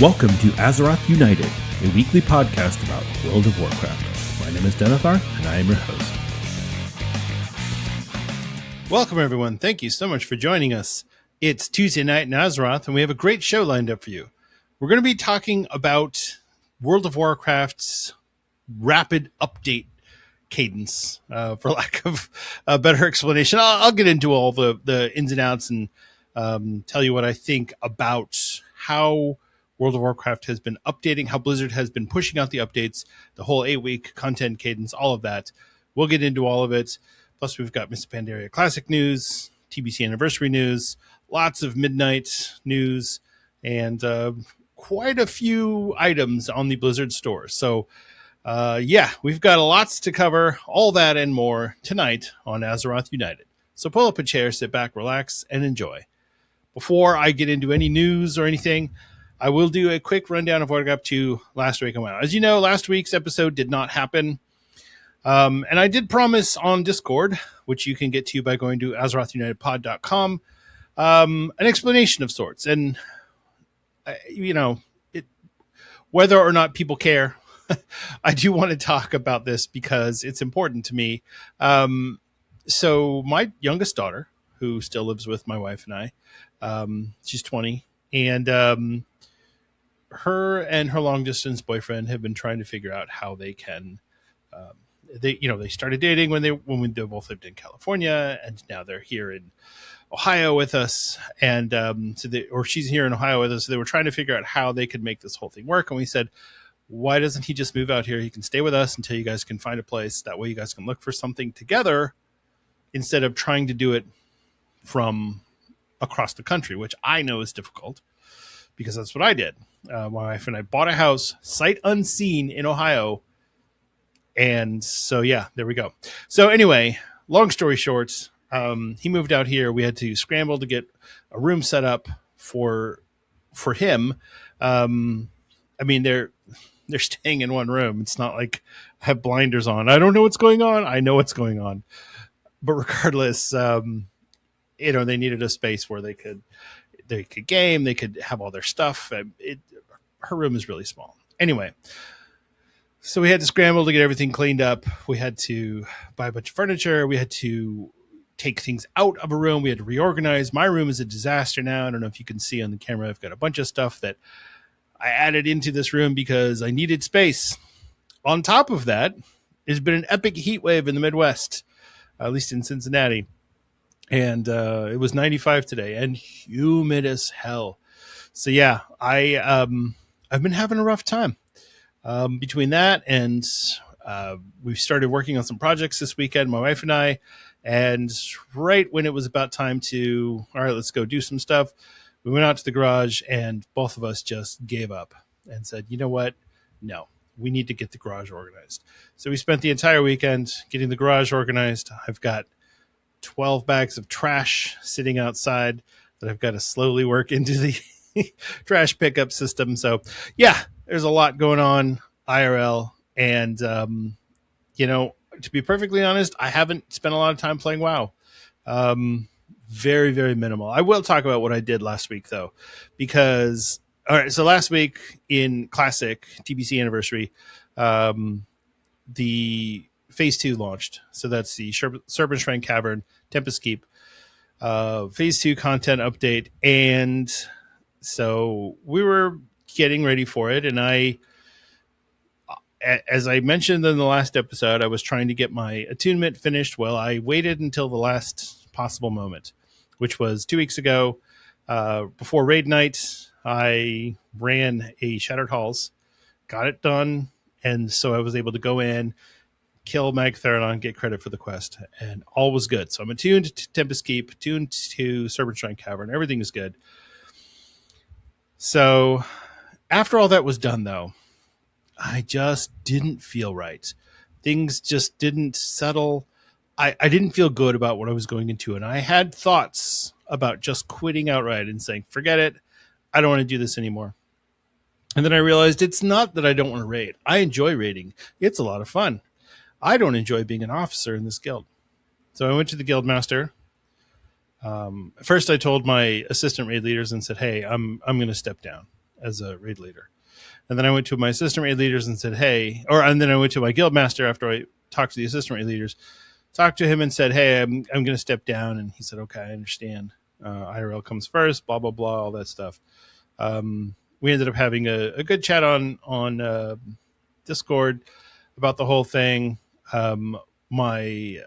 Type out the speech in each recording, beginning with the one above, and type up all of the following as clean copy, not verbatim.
Welcome to Azeroth United, a weekly podcast about World of Warcraft. My name is Denethar, and I am your host. Welcome, everyone. Thank you so much for joining us. It's Tuesday night in Azeroth, and we have a great show lined up for you. We're going to be talking about World of Warcraft's rapid update cadence, for lack of a better explanation. I'll get into all the ins and outs and tell you what I think about how World of Warcraft has been updating, how Blizzard has been pushing out the updates, the whole 8-week content cadence, all of that. We'll get into all of it. Plus, we've got Miss Pandaria Classic news, TBC Anniversary news, lots of midnight news, and quite a few items on the Blizzard store. So, we've got lots to cover, all that and more tonight on Azeroth United. So pull up a chair, sit back, relax, and enjoy. Before I get into any news or anything, I will do a quick rundown of what I got up to last week on WoW. As you know, last week's episode did not happen. And I did promise on Discord, which you can get to by going to AzerothUnitedPod.com, an explanation of sorts. And, whether or not people care, I do want to talk about this because it's important to me. So my youngest daughter, who still lives with my wife and I, she's 20, and her and her long distance boyfriend have been trying to figure out how they can, they started dating when they both lived in California, and now they're here in Ohio with us. And, she's here in Ohio with us. So they were trying to figure out how they could make this whole thing work. And we said, why doesn't he just move out here? He can stay with us until you guys can find a place. That way you guys can look for something together instead of trying to do it from across the country, which I know is difficult because that's what I did. My wife and I bought a house sight unseen in Ohio. And so, there we go. So anyway, long story short, he moved out here. We had to scramble to get a room set up for him. They're staying in one room. It's not like I have blinders on. I don't know what's going on. I know what's going on. But regardless, they needed a space where they could game, they could have all their stuff. Her room is really small. Anyway, so we had to scramble to get everything cleaned up. We had to buy a bunch of furniture. We had to take things out of a room. We had to reorganize. My room is a disaster now. I don't know if you can see on the camera. I've got a bunch of stuff that I added into this room because I needed space. On top of that, there's been an epic heat wave in the Midwest, at least in Cincinnati. And it was 95 today and humid as hell. So I've been having a rough time. Between that and we've started working on some projects this weekend, my wife and I, and right when it was about time to, all right, let's go do some stuff, we went out to the garage and both of us just gave up and said, you know what? No, we need to get the garage organized. So we spent the entire weekend getting the garage organized. I've got 12 bags of trash sitting outside that I've got to slowly work into the trash pickup system. So there's a lot going on IRL. And, to be perfectly honest, I haven't spent a lot of time playing WoW. Very, very minimal. I will talk about what I did last week, though, because, all right, so last week in Classic TBC Anniversary, the Phase 2 launched. So that's the Serpent Shrine Cavern, Tempest Keep, Phase 2 content update. And so we were getting ready for it. And as I mentioned in the last episode, I was trying to get my attunement finished. Well, I waited until the last possible moment, which was 2 weeks ago. Before raid night, I ran a Shattered Halls, got it done. And so I was able to go in, kill Mag Theranon, get credit for the quest, and all was good. So I'm attuned to Tempest Keep, attuned to Serpent Shrine Cavern. Everything is good. So after all that was done, though, I just didn't feel right. Things just didn't settle. I didn't feel good about what I was going into, and I had thoughts about just quitting outright and saying, forget it. I don't want to do this anymore. And then I realized it's not that I don't want to raid. I enjoy raiding. It's a lot of fun. I don't enjoy being an officer in this guild. So I went to the guild master. First, I told my assistant raid leaders and said, hey, I'm going to step down. as a raid leader. And then I went to my assistant raid leaders and said, hey, and then I went to my guild master after I talked to the assistant raid leaders, talked to him and said, hey, I'm going to step down. And he said, okay, I understand. IRL comes first, blah, blah, blah, all that stuff. We ended up having a good chat on Discord about the whole thing. My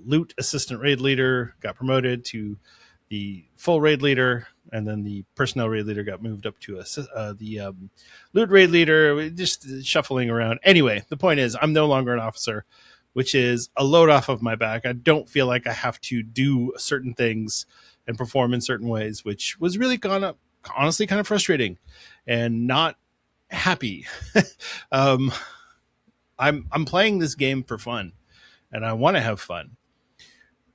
loot assistant raid leader got promoted to the full raid leader, and then the personnel raid leader got moved up to the loot raid leader, just shuffling around. Anyway, the point is I'm no longer an officer, which is a load off of my back. I don't feel like I have to do certain things and perform in certain ways, which was really honestly kind of frustrating and not happy. I'm playing this game for fun, and I want to have fun.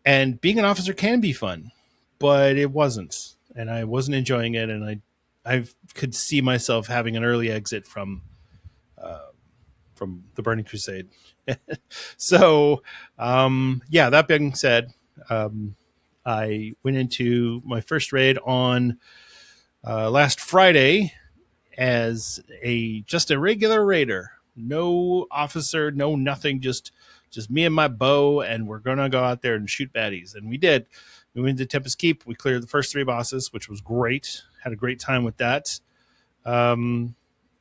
And being an officer can be fun, but it wasn't, and I wasn't enjoying it, and I could see myself having an early exit from the Burning Crusade. So, that being said, I went into my first raid on last Friday as just a regular raider. No officer, no nothing, just me and my bow, and we're going to go out there and shoot baddies. And we did. We went to Tempest Keep. We cleared the first 3 bosses, which was great. Had a great time with that. And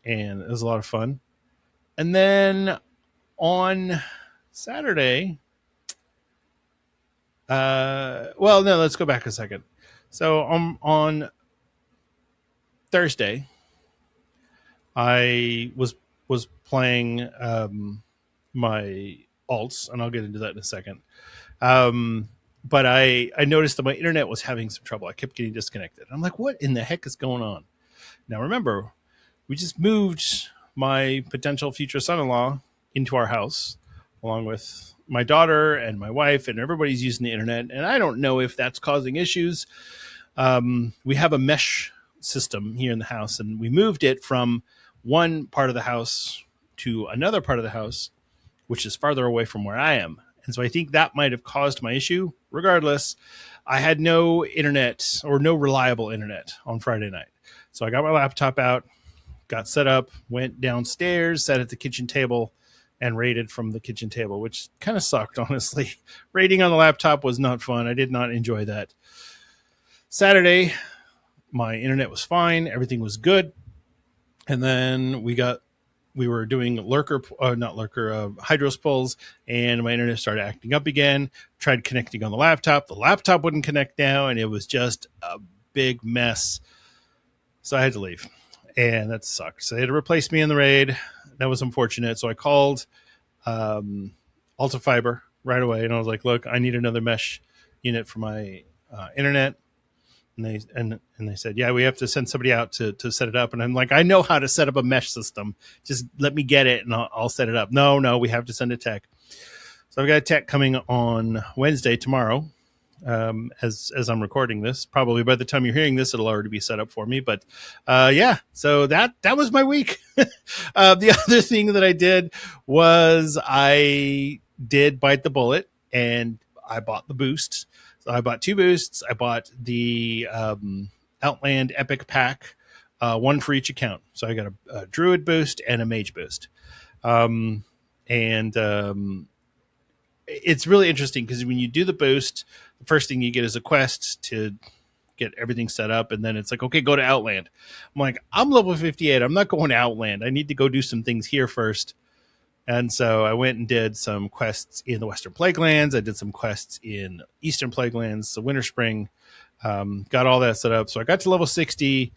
it was a lot of fun. And then on Saturday, let's go back a second. So on Thursday, I was playing my alts, and I'll get into that in a second. But I noticed that my internet was having some trouble. I kept getting disconnected. I'm like, what in the heck is going on? Now, remember, we just moved my potential future son-in-law into our house, along with my daughter and my wife, and everybody's using the internet. And I don't know if that's causing issues. We have a mesh system here in the house, and we moved it from one part of the house to another part of the house, which is farther away from where I am. And so I think that might have caused my issue. Regardless, I had no internet, or no reliable internet, on Friday night. So I got my laptop out, got set up, went downstairs, sat at the kitchen table, and raided from the kitchen table, which kind of sucked, honestly. Raiding on the laptop was not fun. I did not enjoy that. Saturday, my internet was fine. Everything was good. And then we were doing Hydros pulls, and my internet started acting up again. Tried connecting on the laptop. The laptop wouldn't connect now, and it was just a big mess. So I had to leave, and that sucked. So they had to replace me in the raid. That was unfortunate. So I called Alta Fiber right away, and I was like, look, I need another mesh unit for my internet. And they said, yeah, we have to send somebody out to set it up. And I'm like, I know how to set up a mesh system. Just let me get it, and I'll set it up. No, we have to send a tech. So I've got a tech coming on Wednesday, tomorrow, as I'm recording this. Probably by the time you're hearing this, it'll already be set up for me. But so that was my week. The other thing that I did was I did bite the bullet, and I bought the boost. So I bought 2 boosts. I bought the Outland Epic Pack, one for each account. So I got a Druid boost and a Mage boost. It's really interesting because when you do the boost, the first thing you get is a quest to get everything set up. And then it's like, okay, go to Outland. I'm like, I'm level 58. I'm not going to Outland. I need to go do some things here first. And so I went and did some quests in the Western Plaguelands. I did some quests in Eastern Plaguelands, the Winter Spring, got all that set up. So I got to level 60,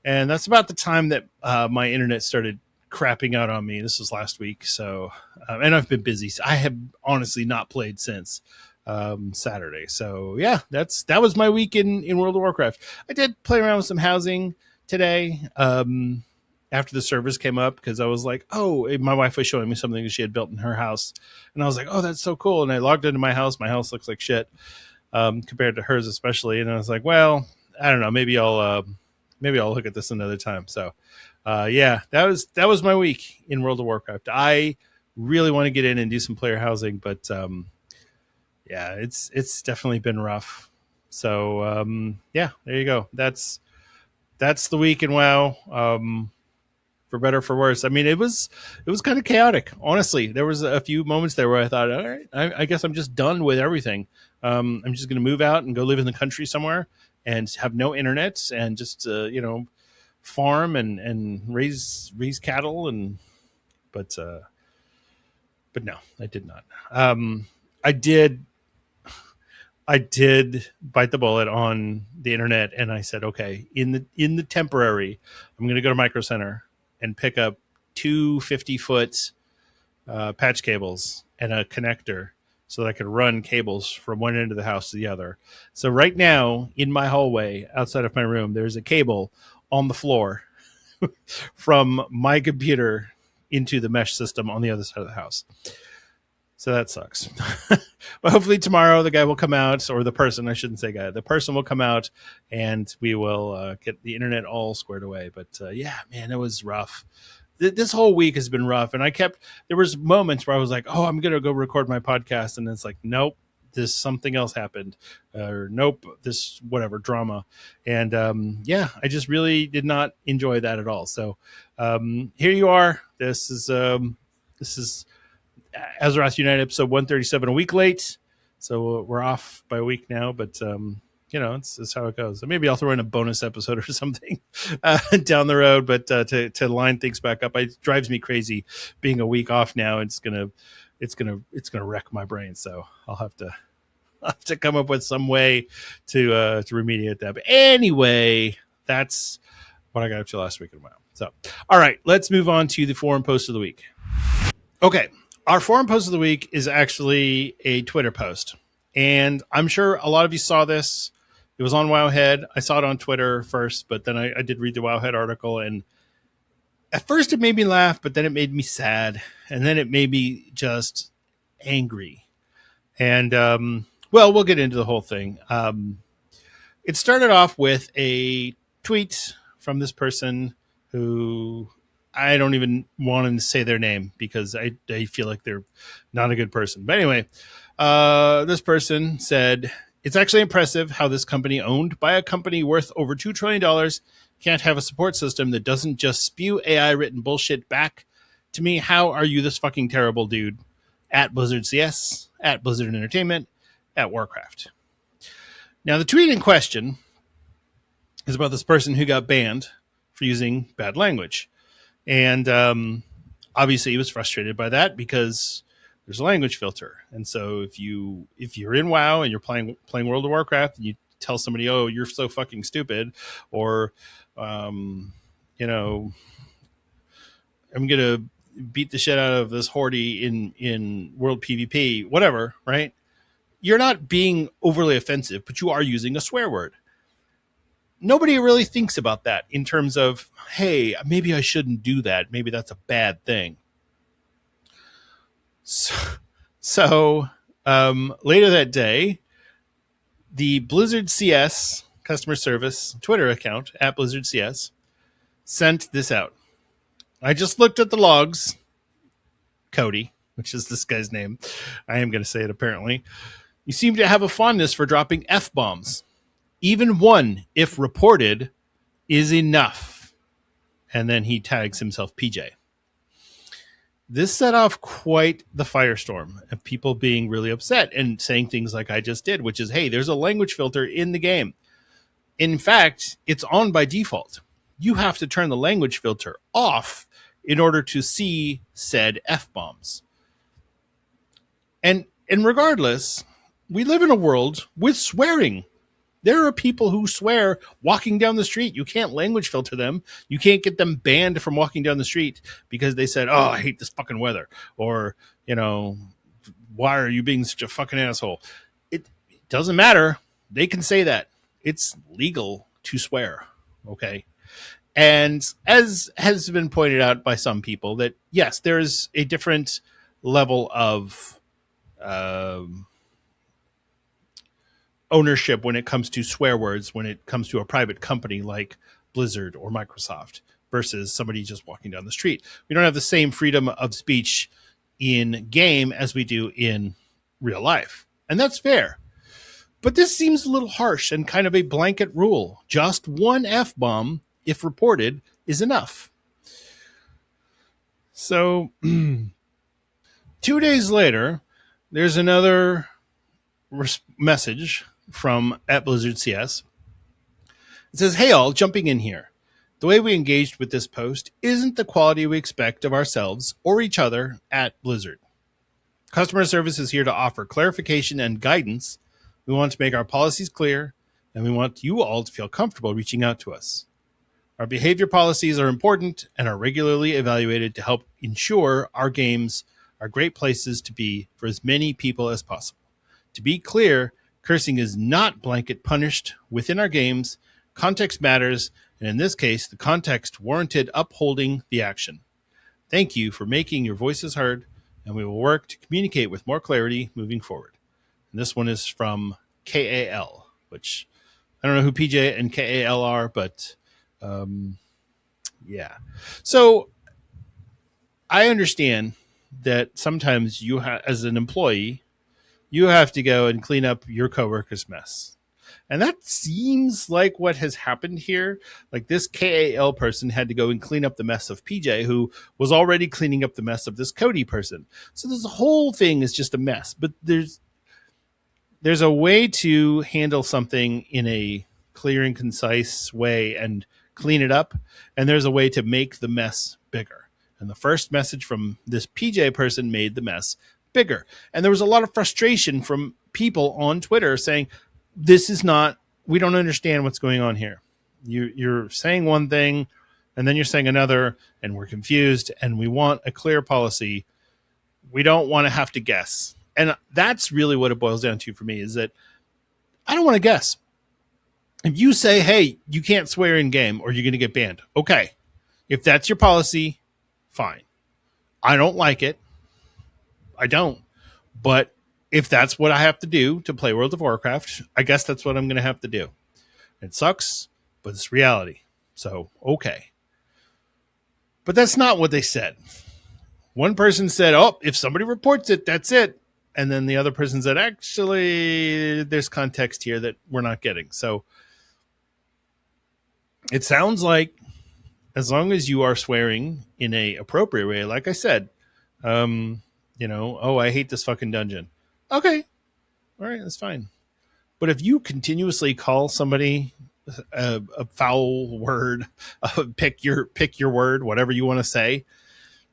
and that's about the time that my internet started crapping out on me. This was last week. So, and I've been busy. I have honestly not played since Saturday. So yeah, that was my week in World of Warcraft. I did play around with some housing today. After the servers came up, because I was like, oh, my wife was showing me something that she had built in her house. And I was like, oh, that's so cool. And I logged into my house. My house looks like shit compared to hers especially. And I was like, well, I don't know. Maybe I'll look at this another time. So, that was my week in World of Warcraft. I really want to get in and do some player housing, but it's definitely been rough. So, there you go. That's that's the week in WoW. For better or for worse. I mean, it was kind of chaotic. Honestly, there was a few moments there where I thought, all right, I guess I'm just done with everything. I'm just going to move out and go live in the country somewhere and have no internet and just farm and raise cattle but no, I did not. I did bite the bullet on the internet, and I said, okay, in the temporary, I'm going to go to Micro Center and pick up two 50-foot patch cables and a connector so that I could run cables from one end of the house to the other. So right now, in my hallway outside of my room, there's a cable on the floor from my computer into the mesh system on the other side of the house. So that sucks. But hopefully tomorrow the guy will come out, or the person, I shouldn't say guy, the person will come out and we will get the internet all squared away. But yeah, man, it was rough. This whole week has been rough. And there was moments where I was like, oh, I'm going to go record my podcast. And it's like, nope, this something else happened. Or nope, this whatever drama. And yeah, I just really did not enjoy that at all. So here you are. This is Azeroth United episode 137, a week late, so we're off by a week now, but it's how it goes. So maybe I'll throw in a bonus episode or something down the road, but to line things back up, it drives me crazy being a week off now. It's gonna wreck my brain, so I'll have to come up with some way to remediate that. But anyway, that's what I got up to last week in a while. So all right, let's move on to the forum post of the week. Okay. Our forum post of the week is actually a Twitter post, and I'm sure a lot of you saw this. It was on Wowhead. I saw it on Twitter first, but then I did read the Wowhead article, and at first it made me laugh, but then it made me sad, and then it made me just angry. And, well, we'll get into the whole thing. It started off with a tweet from this person who I don't even want to say their name because I feel like they're not a good person. But anyway, this person said, it's actually impressive how this company owned by a company worth over $2 trillion can't have a support system that doesn't just spew AI written bullshit back to me. How are you this fucking terrible dude? At Blizzard CS, at Blizzard Entertainment, at Warcraft. Now, the tweet in question is about this person who got banned for using bad language. And obviously he was frustrated by that because there's a language filter. And so if you're in WoW and you're playing World of Warcraft and you tell somebody, oh, you're so fucking stupid, or I'm going to beat the shit out of this horde in World PvP, whatever, right? You're not being overly offensive, but you are using a swear word. Nobody really thinks about that in terms of, hey, maybe I shouldn't do that. Maybe that's a bad thing. So later that day, the Blizzard CS customer service Twitter account at Blizzard CS sent this out. I just looked at the logs. Cody, which is this guy's name. I am going to say it apparently. You seem to have a fondness for dropping F-bombs. Even one, if reported, is enough. And then he tags himself PJ. This set off quite the firestorm of people being really upset and saying things like I just did, which is, hey, there's a language filter in the game. In fact, it's on by default. You have to turn the language filter off in order to see said F-bombs. And regardless, we live in a world with swearing. There are people who swear walking down the street. You can't language filter them. You can't get them banned from walking down the street because they said, oh, I hate this fucking weather. Or, why are you being such a fucking asshole? It doesn't matter. They can say that. It's legal to swear. Okay. And as has been pointed out by some people that, yes, there is a different level of ownership when it comes to swear words, when it comes to a private company like Blizzard or Microsoft versus somebody just walking down the street. We don't have the same freedom of speech in game as we do in real life. And that's fair. But this seems a little harsh and kind of a blanket rule. Just one F-bomb if reported, is enough. So 2 days later, there's another message from at Blizzard CS. It says, "Hey all, jumping in here. The way we engaged with this post isn't the quality we expect of ourselves or each other at Blizzard. Customer service is here to offer clarification and guidance. We want to make our policies clear, and we want you all to feel comfortable reaching out to us. Our behavior policies are important and are regularly evaluated to help ensure our games are great places to be for as many people as possible. To be clear, cursing is not blanket punished within our games. Context matters, and in this case, the context warranted upholding the action. Thank you for making your voices heard, and we will work to communicate with more clarity moving forward." And this one is from KAL, which I don't know who PJ and KAL are, but yeah. So I understand that sometimes you as an employee, you have to go and clean up your coworker's mess. And that seems like what has happened here. Like this KAL person had to go and clean up the mess of PJ, who was already cleaning up the mess of this Cody person. So this whole thing is just a mess. But there's a way to handle something in a clear and concise way and clean it up. And there's a way to make the mess bigger. And the first message from this PJ person made the mess bigger. And there was a lot of frustration from people on Twitter saying, this is not, we don't understand what's going on here. You're saying one thing and then you're saying another, and we're confused, and we want a clear policy. We don't want to have to guess. And that's really what it boils down to for me, is that I don't want to guess. If you say, hey, you can't swear in game or you're going to get banned. Okay. If that's your policy, fine. I don't like it. I don't. But if that's what I have to do to play World of Warcraft, I guess that's what I'm going to have to do. It sucks, but it's reality. So, okay. But that's not what they said. One person said, oh, if somebody reports it, that's it. And then the other person said, actually, there's context here that we're not getting. So it sounds like as long as you are swearing in a appropriate way, like I said, oh, I hate this fucking dungeon. Okay. All right, that's fine. But if you continuously call somebody a foul word, pick your word, whatever you want to say,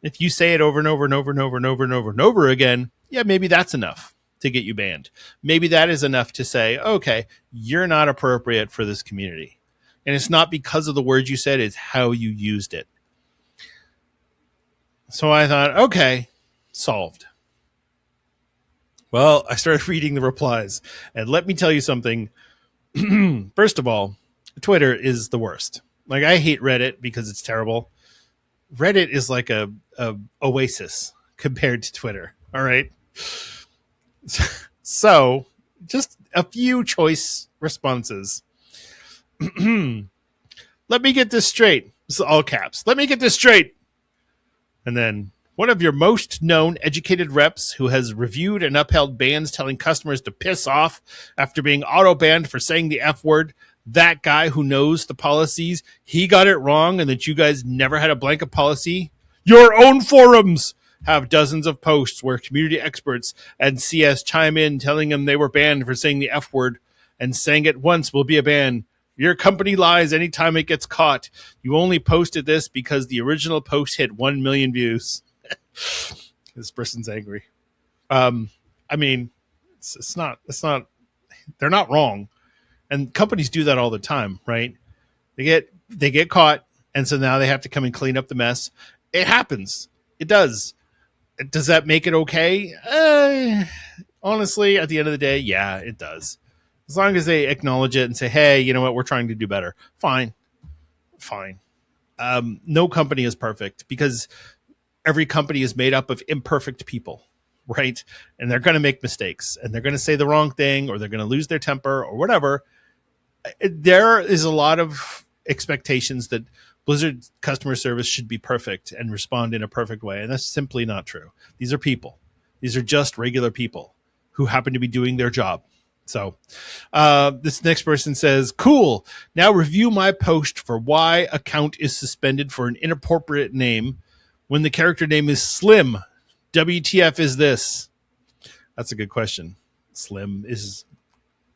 if you say it over and over and over and over and over and over and over again, yeah, maybe that's enough to get you banned. Maybe that is enough to say, okay, you're not appropriate for this community. And it's not because of the words you said, it's how you used it. So I thought, okay, solved. Well, I started reading the replies, and let me tell you something. First of all, Twitter is the worst. Like, I hate Reddit because it's terrible. Reddit is like a oasis compared to Twitter. All right. So just a few choice responses. Let me get this straight. This is all caps. Let me get this straight. And then, one of your most known educated reps who has reviewed and upheld bans telling customers to piss off after being auto-banned for saying the F word, that guy who knows the policies, he got it wrong and that you guys never had a blanket policy. Your own forums have dozens of posts where community experts and CS chime in telling them they were banned for saying the F word, and saying it once will be a ban. Your company lies anytime it gets caught. You only posted this because the original post hit 1 million views. This person's angry. I mean, it's not, they're not wrong. And companies do that all the time, right? They get caught, and so now they have to come and clean up the mess. It happens. It does. Does that make it okay? Honestly, at the end of the day, yeah, it does. As long as they acknowledge it and say, hey, you know what, we're trying to do better. Fine. No company is perfect, because every company is made up of imperfect people, right? And they're going to make mistakes, and they're going to say the wrong thing, or they're going to lose their temper or whatever. There is a lot of expectations that Blizzard customer service should be perfect and respond in a perfect way. And that's simply not true. These are people. These are just regular people who happen to be doing their job. So this next person says, cool. Now review my post for why account is suspended for an inappropriate name when the character name is Slim. WTF is this? That's a good question. Slim is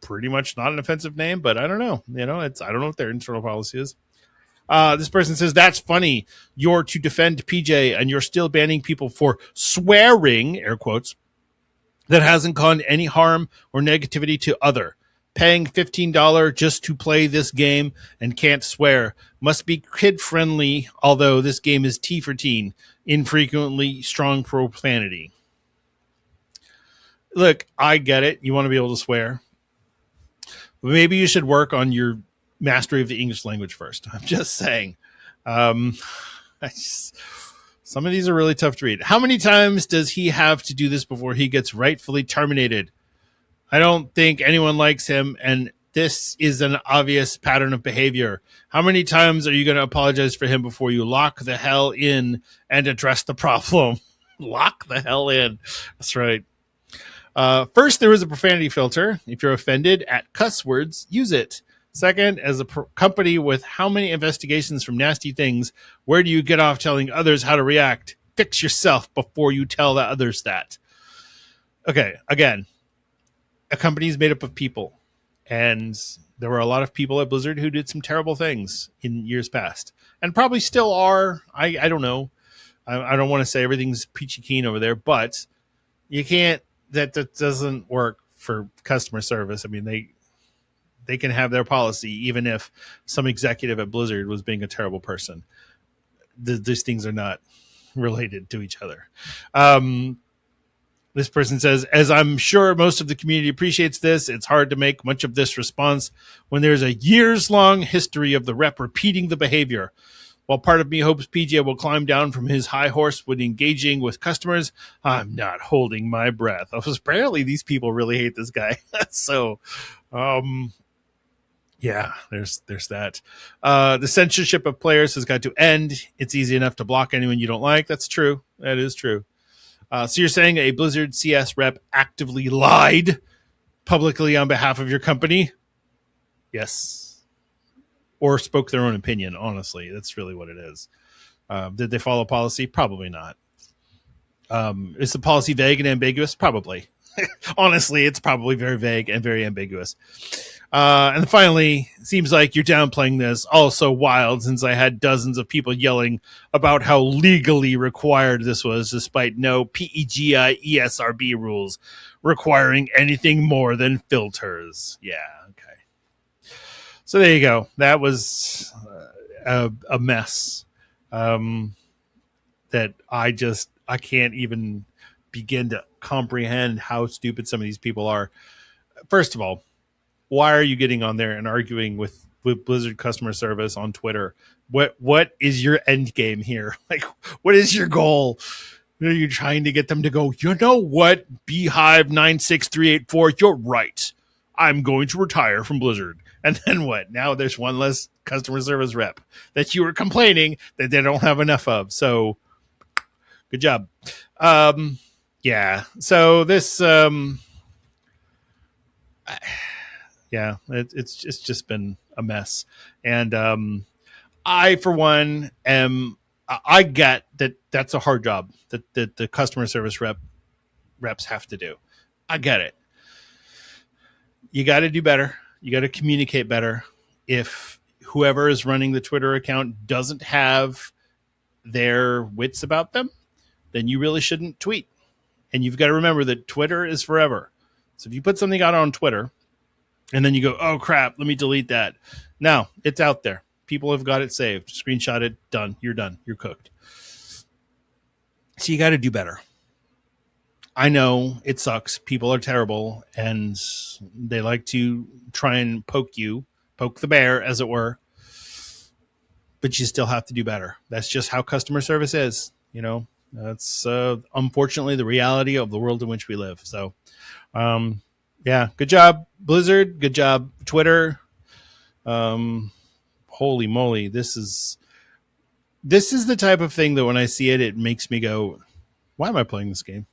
pretty much not an offensive name, but I don't know. I don't know what their internal policy is. This person says, that's funny. You're to defend PJ and you're still banning people for swearing, air quotes, that hasn't caused any harm or negativity to other. Paying $15 just to play this game and can't swear. Must be kid friendly, although this game is T for teen. Infrequently strong profanity. Look, I get it. You want to be able to swear. But maybe you should work on your mastery of the English language first. I'm just saying. Some of these are really tough to read. How many times does he have to do this before he gets rightfully terminated? I don't think anyone likes him, and this is an obvious pattern of behavior. How many times are you going to apologize for him before you lock the hell in and address the problem? Lock the hell in. That's right. First, there is a profanity filter. If you're offended at cuss words, use it. Second, as a company with how many investigations from nasty things, where do you get off telling others how to react? Fix yourself before you tell the others that. Okay, again, a company is made up of people. And there were a lot of people at Blizzard who did some terrible things in years past. And probably still are. I don't know. I don't want to say everything's peachy keen over there, but you can't. That doesn't work for customer service. I mean, they can have their policy even if some executive at Blizzard was being a terrible person. These things are not related to each other. This person says, as I'm sure most of the community appreciates this, it's hard to make much of this response when there's a years-long history of the rep repeating the behavior. While part of me hopes PJ will climb down from his high horse when engaging with customers, I'm not holding my breath. Apparently these people really hate this guy. So, yeah, there's that. The censorship of players has got to end. It's easy enough to block anyone you don't like. That's true. That is true. So you're saying a Blizzard CS rep actively lied publicly on behalf of your company? Yes. Or spoke their own opinion, honestly. That's really what it is. Did they follow policy? Probably not. Is the policy vague and ambiguous? Probably. Honestly, it's probably very vague and very ambiguous. And then finally, seems like you're downplaying this. Also wild, since I had dozens of people yelling about how legally required this was, despite no PEGI ESRB rules requiring anything more than filters. Yeah, okay. So there you go. That was a mess that I can't even begin to comprehend how stupid some of these people are. First of all, why are you getting on there and arguing with Blizzard customer service on Twitter? What is your end game here? Like, what is your goal? Are you trying to get them to go, you know what, Beehive 96384, you're right. I'm going to retire from Blizzard. And then what? Now there's one less customer service rep that you were complaining that they don't have enough of. So good job. Yeah. So this, yeah, it's just been a mess. And I, for one, I get that that's a hard job that the customer service reps have to do. I get it. You got to do better. You got to communicate better. If whoever is running the Twitter account doesn't have their wits about them, then you really shouldn't tweet. And you've got to remember that Twitter is forever. So if you put something out on Twitter and then you go, oh, crap, let me delete that. Now, it's out there. People have got it saved. Screenshot it. Done. You're done. You're cooked. So you got to do better. I know it sucks. People are terrible, and they like to try and poke the bear, as it were. But you still have to do better. That's just how customer service is. You know, that's unfortunately the reality of the world in which we live. So, yeah, good job, Blizzard. Good job, Twitter. Holy moly, this is the type of thing that when I see it, it makes me go, "Why am I playing this game?"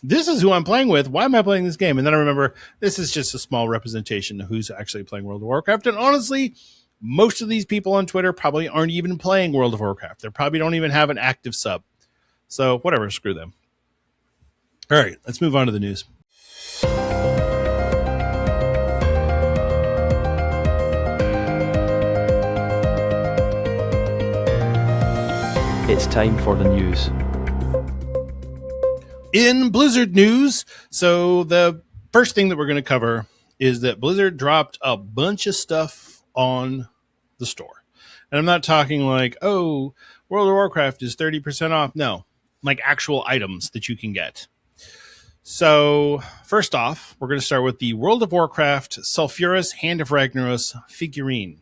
this is who I'm playing with. Why am I playing this game? And then I remember this is just a small representation of who's actually playing World of Warcraft. And honestly, most of these people on Twitter probably aren't even playing World of Warcraft. They probably don't even have an active sub. So whatever, screw them. All right, let's move on to the news. It's time for the news. In Blizzard news, so the first thing that we're going to cover is that Blizzard dropped a bunch of stuff on the store. And I'm not talking like, oh, World of Warcraft is 30% off. No, like actual items that you can get. So first off, we're going to start with the World of Warcraft Sulfuras Hand of Ragnaros figurine.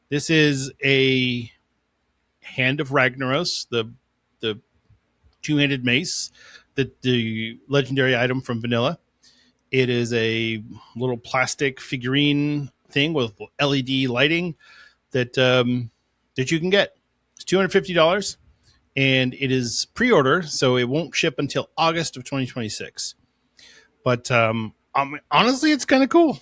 This is a Hand of Ragnaros, the two-handed mace, the legendary item from Vanilla. It is a little plastic figurine thing with LED lighting that you can get. It's $250, and it is pre-order, so it won't ship until August of 2026. But honestly, it's kind of cool.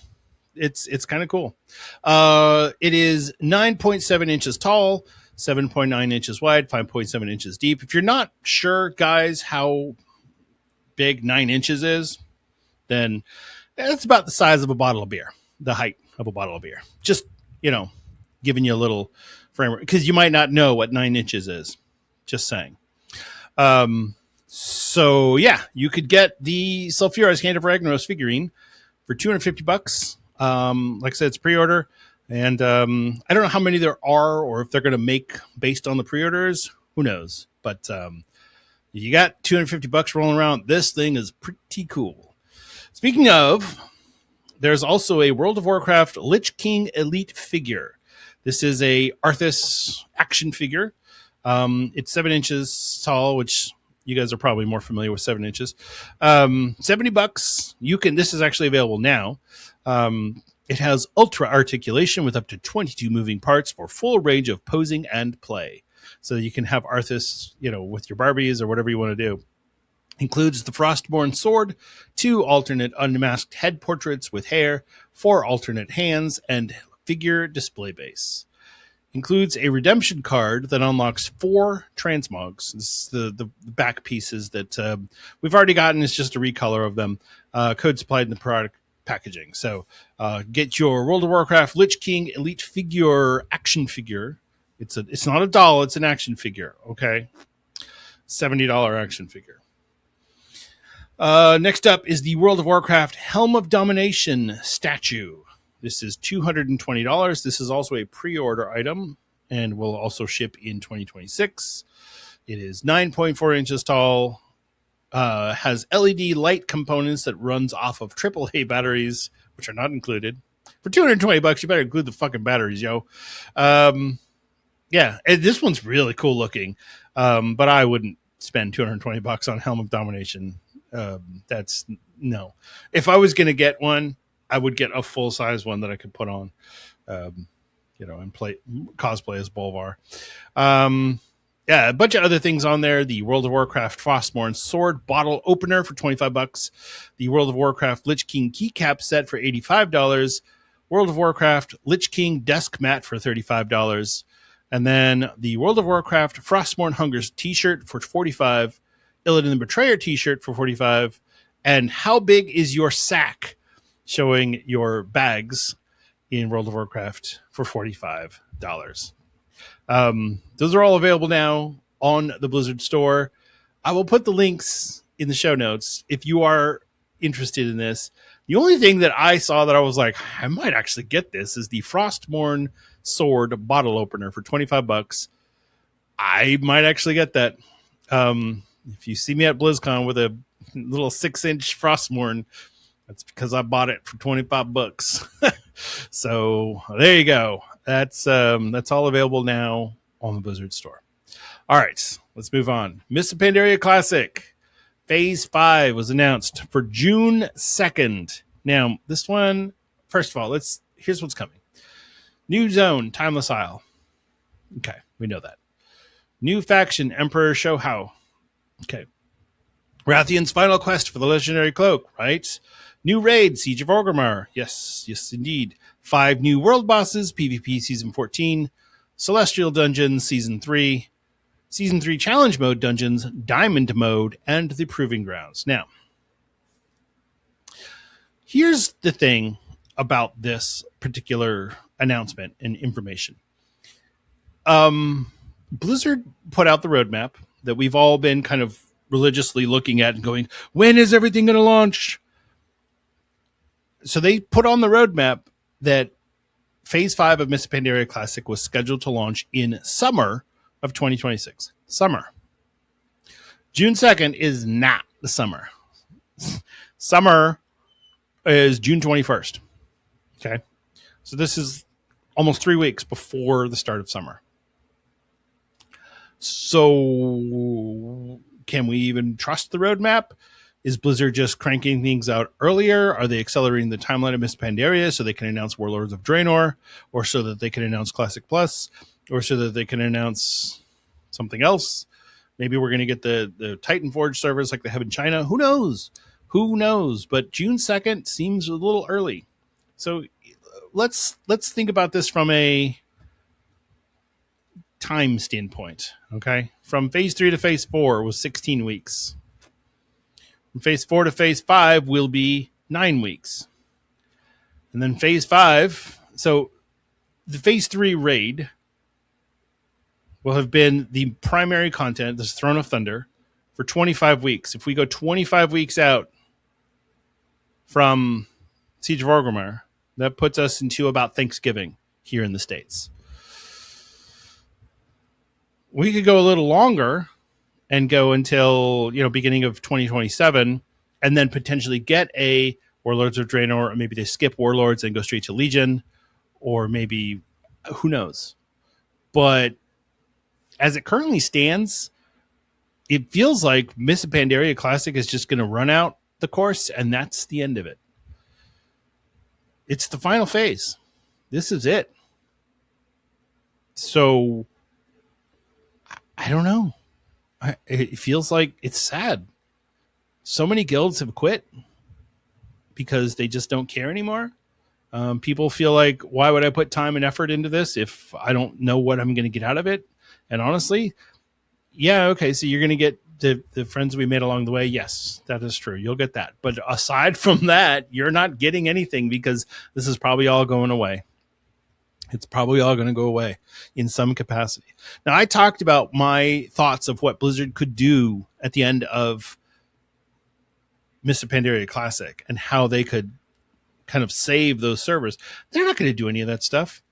It's kind of cool. It is 9.7 inches tall, 7.9 inches wide, 5.7 inches deep. If you're not sure, guys, how big 9 inches is, then it's about the size of a bottle of beer, the height of a bottle of beer. Just, giving you a little framework, because you might not know what 9 inches is. Just saying. So yeah, you could get the Sulfuras Hand of Ragnaros figurine for $250. Like I said, it's pre-order, and I don't know how many there are, or if they're going to make based on the pre-orders. Who knows? But you got $250 rolling around. This thing is pretty cool. Speaking of, there's also a World of Warcraft Lich King Elite figure. This is a Arthas action figure. It's 7 inches tall, which you guys are probably more familiar with 7 inches. $70. This is actually available now. It has ultra articulation with up to 22 moving parts for full range of posing and play. So you can have Arthas, with your Barbies or whatever you want to do. Includes the Frostborn sword, 2 alternate unmasked head portraits with hair, 4 alternate hands, and figure display base. Includes a redemption card that unlocks 4 transmogs. This is the back pieces that we've already gotten. It's just a recolor of them. Code supplied in the product packaging. So get your World of Warcraft Lich King Elite figure action figure. It's not a doll. It's an action figure. Okay, $70 action figure. Next up is the World of Warcraft Helm of Domination statue. This is $220. This is also a pre-order item and will also ship in 2026. It is 9.4 inches tall, has LED light components that runs off of AAA batteries, which are not included. For $220, you better include the fucking batteries, yo. Yeah, and this one's really cool looking, but I wouldn't spend $220 on Helm of Domination. That's no. If I was going to get one, I would get a full size one that I could put on, and cosplay as Bolvar. Yeah, a bunch of other things on there. The World of Warcraft Frostborn sword bottle opener for $25. The World of Warcraft Lich King keycap set for $85. World of Warcraft Lich King desk mat for $35. And then the World of Warcraft Frostborn Hungers t-shirt for $45. Illidan the Betrayer t-shirt for $45. And How Big Is Your Sack? Showing your bags in World of Warcraft for $45. Those are all available now on the Blizzard store. I will put the links in the show notes if you are interested in this. The only thing that I saw that I was like, I might actually get this is the Frostborn sword bottle opener for $25. I might actually get that. If you see me at BlizzCon with a little 6-inch Frostborn, that's because I bought it for $25. So there you go. That's all available now on the Blizzard store. All right, let's move on. Mists of Pandaria Classic Phase 5 was announced for June 2nd. Now, this one, first of all, here's what's coming. New zone, Timeless Isle. Okay, we know that. New faction, Emperor Shohao. Okay. Rathian's final quest for the legendary cloak, right? New raid, Siege of Orgrimmar. Yes, indeed. 5 new world bosses, PvP Season 14, Celestial Dungeons Season 3, Season 3 Challenge Mode Dungeons, Diamond Mode, and the Proving Grounds. Now, here's the thing about this particular announcement and information. Blizzard put out the roadmap that we've all been kind of religiously looking at and going, when is everything going to launch? So they put on the roadmap that Phase 5 of Mists of Pandaria Classic was scheduled to launch in summer of 2026. Summer. June 2nd is not the summer. Summer is June 21st. Okay. So this is almost 3 weeks before the start of summer. So can we even trust the roadmap? Is Blizzard just cranking things out earlier? Are they accelerating the timeline of Mists of Pandaria so they can announce Warlords of Draenor, or so that they can announce Classic Plus, or so that they can announce something else? Maybe we're going to get the Titan Forge servers like they have in China. Who knows? Who knows? But June 2nd seems a little early. So let's think about this from a time standpoint, okay? From Phase 3 to Phase 4 was 16 weeks. From Phase 4 to Phase 5 will be 9 weeks. And then Phase 5, so the Phase 3 raid will have been the primary content, this Throne of Thunder, for 25 weeks. If we go 25 weeks out from Siege of Orgrimmar, that puts us into about Thanksgiving here in the States. We could go a little longer and go until, beginning of 2027, and then potentially get a Warlords of Draenor, or maybe they skip Warlords and go straight to Legion, or maybe, who knows. But as it currently stands, it feels like Mists of Pandaria Classic is just going to run out the course, and that's the end of it. It's the final phase. This is it. So I don't know. It feels like it's sad. So many guilds have quit because they just don't care anymore. People feel like, why would I put time and effort into this if I don't know what I'm going to get out of it? And honestly, yeah, okay, so you're going to get the friends we made along the way. Yes, that is true. You'll get that. But aside from that, you're not getting anything because this is probably all going away. It's probably all going to go away in some capacity. Now, I talked about my thoughts of what Blizzard could do at the end of Mists of Pandaria Classic and how they could kind of save those servers. They're not going to do any of that stuff.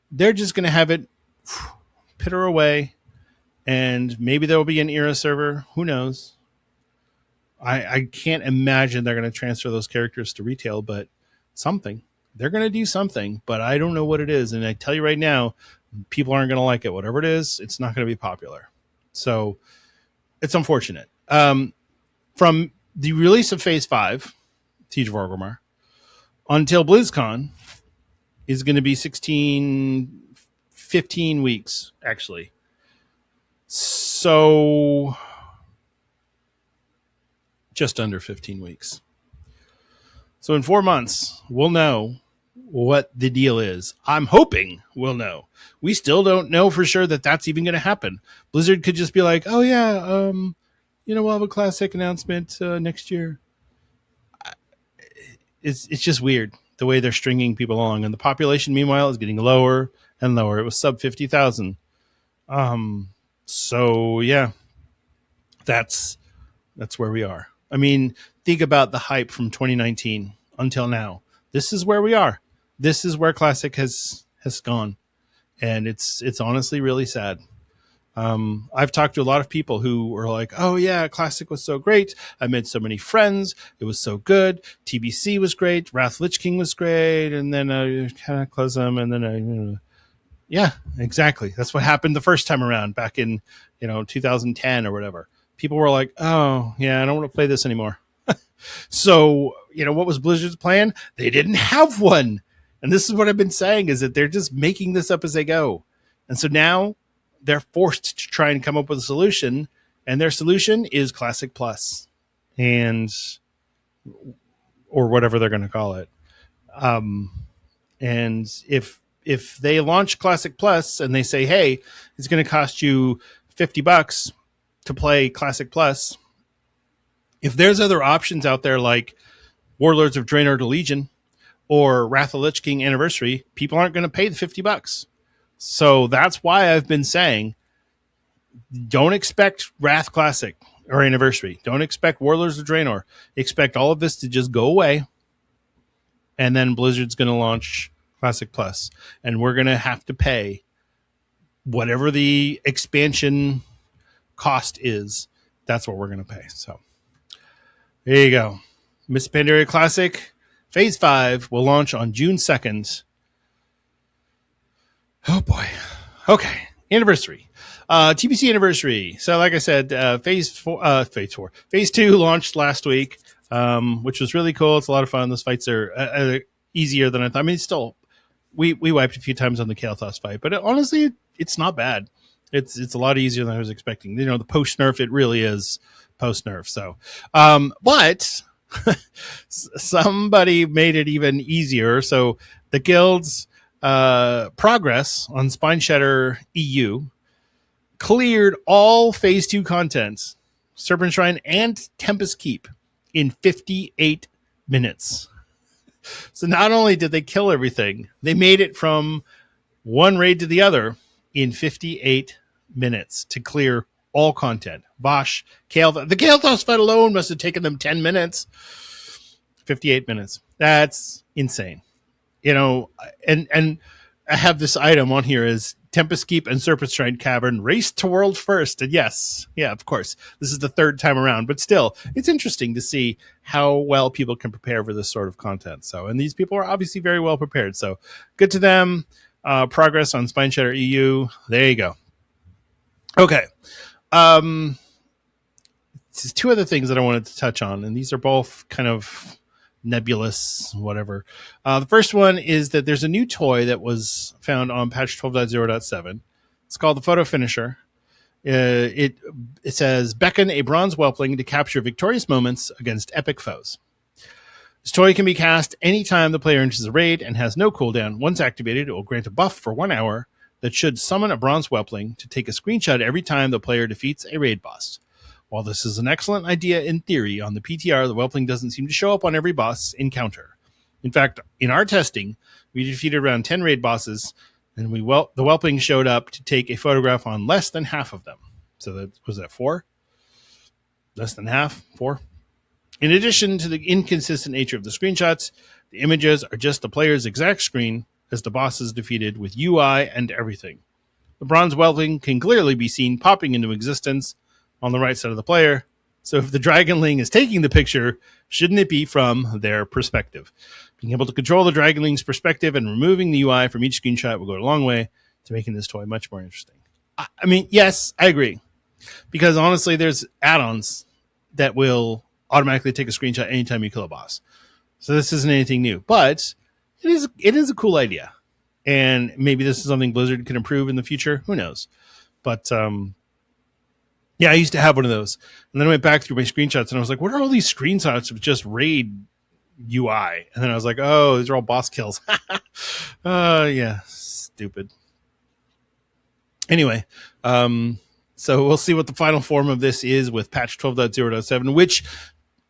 They're just going to have it pitter away, and maybe there will be an era server. Who knows? I can't imagine they're going to transfer those characters to retail, but something. They're going to do something, but I don't know what it is. And I tell you right now, people aren't going to like it. Whatever it is, it's not going to be popular. So it's unfortunate. From the release of Phase 5, Siege of Orgrimmar, until BlizzCon is going to be 15 weeks, actually. So just under 15 weeks. So in 4 months, we'll know what the deal is. I'm hoping we'll know. We still don't know for sure that that's even going to happen. Blizzard could just be like, oh yeah, we'll have a classic announcement next year. It's just weird the way they're stringing people along. And the population, meanwhile, is getting lower and lower. It was sub 50,000. So yeah, that's where we are. I mean, think about the hype from 2019 until now. This is where we are. This is where Classic has gone. And it's honestly really sad. I've talked to a lot of people who were like, oh yeah, Classic was so great. I made so many friends. It was so good. TBC was great. Wrath Lich King was great. And then Cataclysm. And then yeah, exactly. That's what happened the first time around back in 2010 or whatever. People were like, oh yeah, I don't want to play this anymore. So, what was Blizzard's plan? They didn't have one. And this is what I've been saying, is that they're just making this up as they go. And so now they're forced to try and come up with a solution. And their solution is Classic Plus. and or whatever they're going to call it. And if they launch Classic Plus and they say, hey, it's going to cost you $50 to play Classic Plus, if there's other options out there like Warlords of Draenor to Legion or Wrath of Lich King Anniversary, people aren't going to pay the $50. So that's why I've been saying, don't expect Wrath Classic or Anniversary. Don't expect Warlords of Draenor. Expect all of this to just go away. And then Blizzard's going to launch Classic Plus. And we're going to have to pay whatever the expansion cost is. That's what we're going to pay. So there you go. Miss Pandaria Classic Phase 5 will launch on June 2nd. Oh boy. Okay. Anniversary. TBC Anniversary. So like I said, Phase 2 launched last week, which was really cool. It's a lot of fun. Those fights are easier than I thought. I mean, still, we wiped a few times on the Kael'thas fight, but honestly, it's not bad. It's a lot easier than I was expecting. You know, the post nerf, it really is post nerf. So, but somebody made it even easier. So the guild's progress on Spine Shatter EU cleared all Phase 2 content, Serpent Shrine and Tempest Keep, in 58 minutes. So not only did they kill everything, they made it from one raid to the other in 58 minutes to clear all content. Bosch, Kael'thas. The Kael'thas fight alone must have taken them 10 minutes. 58 minutes. That's insane. You know, and I have this item on here is Tempest Keep and Serpent Shrine Cavern race to world first. And yes, yeah, of course, this is the third time around, but still, it's interesting to see how well people can prepare for this sort of content. So, and these people are obviously very well prepared. So good to them. Progress on Spine Shatter EU. There you go. Okay. There's two other things that I wanted to touch on, and these are both kind of nebulous, whatever. The first one is that there's a new toy that was found on patch 12.0.7. It's called the Photo Finisher. It says, beckon a bronze whelpling to capture victorious moments against epic foes. This toy can be cast anytime the player enters a raid and has no cooldown. Once activated, it will grant a buff for 1 hour that should summon a bronze whelpling to take a screenshot every time the player defeats a raid boss. While this is an excellent idea in theory, on the PTR, the whelpling doesn't seem to show up on every boss encounter. In fact, in our testing, we defeated around 10 raid bosses, and the whelpling showed up to take a photograph on less than half of them. So was that 4? Less than half? 4? In addition to the inconsistent nature of the screenshots, the images are just the player's exact screen as the boss is defeated with UI and everything. The bronze whelpling can clearly be seen popping into existence on the right side of the player. So if the Dragonling is taking the picture, shouldn't it be from their perspective? Being able to control the Dragonling's perspective and removing the UI from each screenshot will go a long way to making this toy much more interesting. I mean, yes, I agree. Because honestly, there's add-ons that will automatically take a screenshot anytime you kill a boss. So this isn't anything new. But it is a cool idea. And maybe this is something Blizzard can improve in the future. Who knows? But yeah, I used to have one of those. And then I went back through my screenshots and I was like, what are all these screenshots of just raid UI? And then I was like, oh, these are all boss kills. Yeah, stupid. Anyway, so we'll see what the final form of this is with patch 12.0.7, which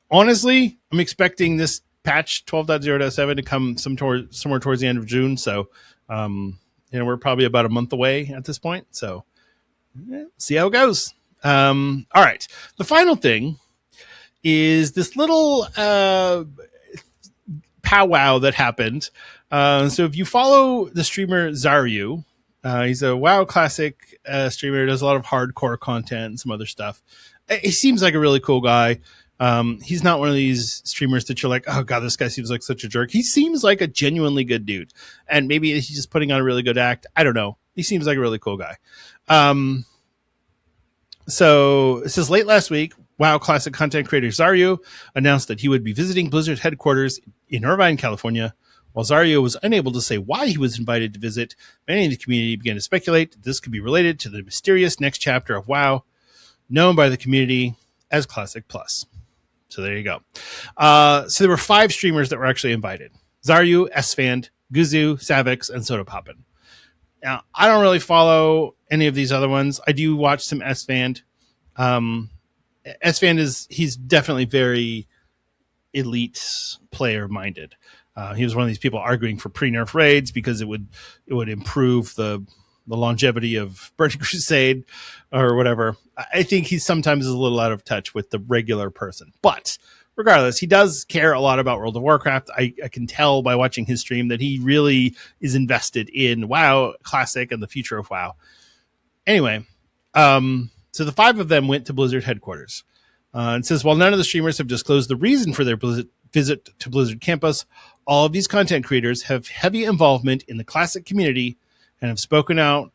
honestly, I'm expecting this patch 12.0.7 to come somewhere towards the end of June. So, we're probably about a month away at this point. So see how it goes. All right. The final thing is this little powwow that happened. So if you follow the streamer Zaryu, he's a WoW Classic streamer, does a lot of hardcore content and some other stuff. He seems like a really cool guy. He's not one of these streamers that you're like, oh god, this guy seems like such a jerk. He seems like a genuinely good dude. And maybe he's just putting on a really good act. I don't know. He seems like a really cool guy. So it says late last week, WoW Classic content creator Zaryu announced that he would be visiting Blizzard headquarters in Irvine, California. While Zaryu was unable to say why he was invited to visit, many in the community began to speculate that this could be related to the mysterious next chapter of WoW, known by the community as Classic Plus. So there you go. So there were 5 streamers that were actually invited: Zaryu, Esfand, Guzu, Savix, and Soda Poppin. Now, I don't really follow any of these other ones. I do watch some Esfand. Esfand he's definitely very elite player minded. He was one of these people arguing for pre-nerf raids because it would improve the longevity of Burning Crusade or whatever. I think he sometimes is a little out of touch with the regular person, but regardless, he does care a lot about World of Warcraft. I can tell by watching his stream that he really is invested in WoW Classic and the future of WoW. Anyway, so the 5 of them went to Blizzard headquarters. And says, while none of the streamers have disclosed the reason for their visit to Blizzard campus, all of these content creators have heavy involvement in the Classic community and have spoken out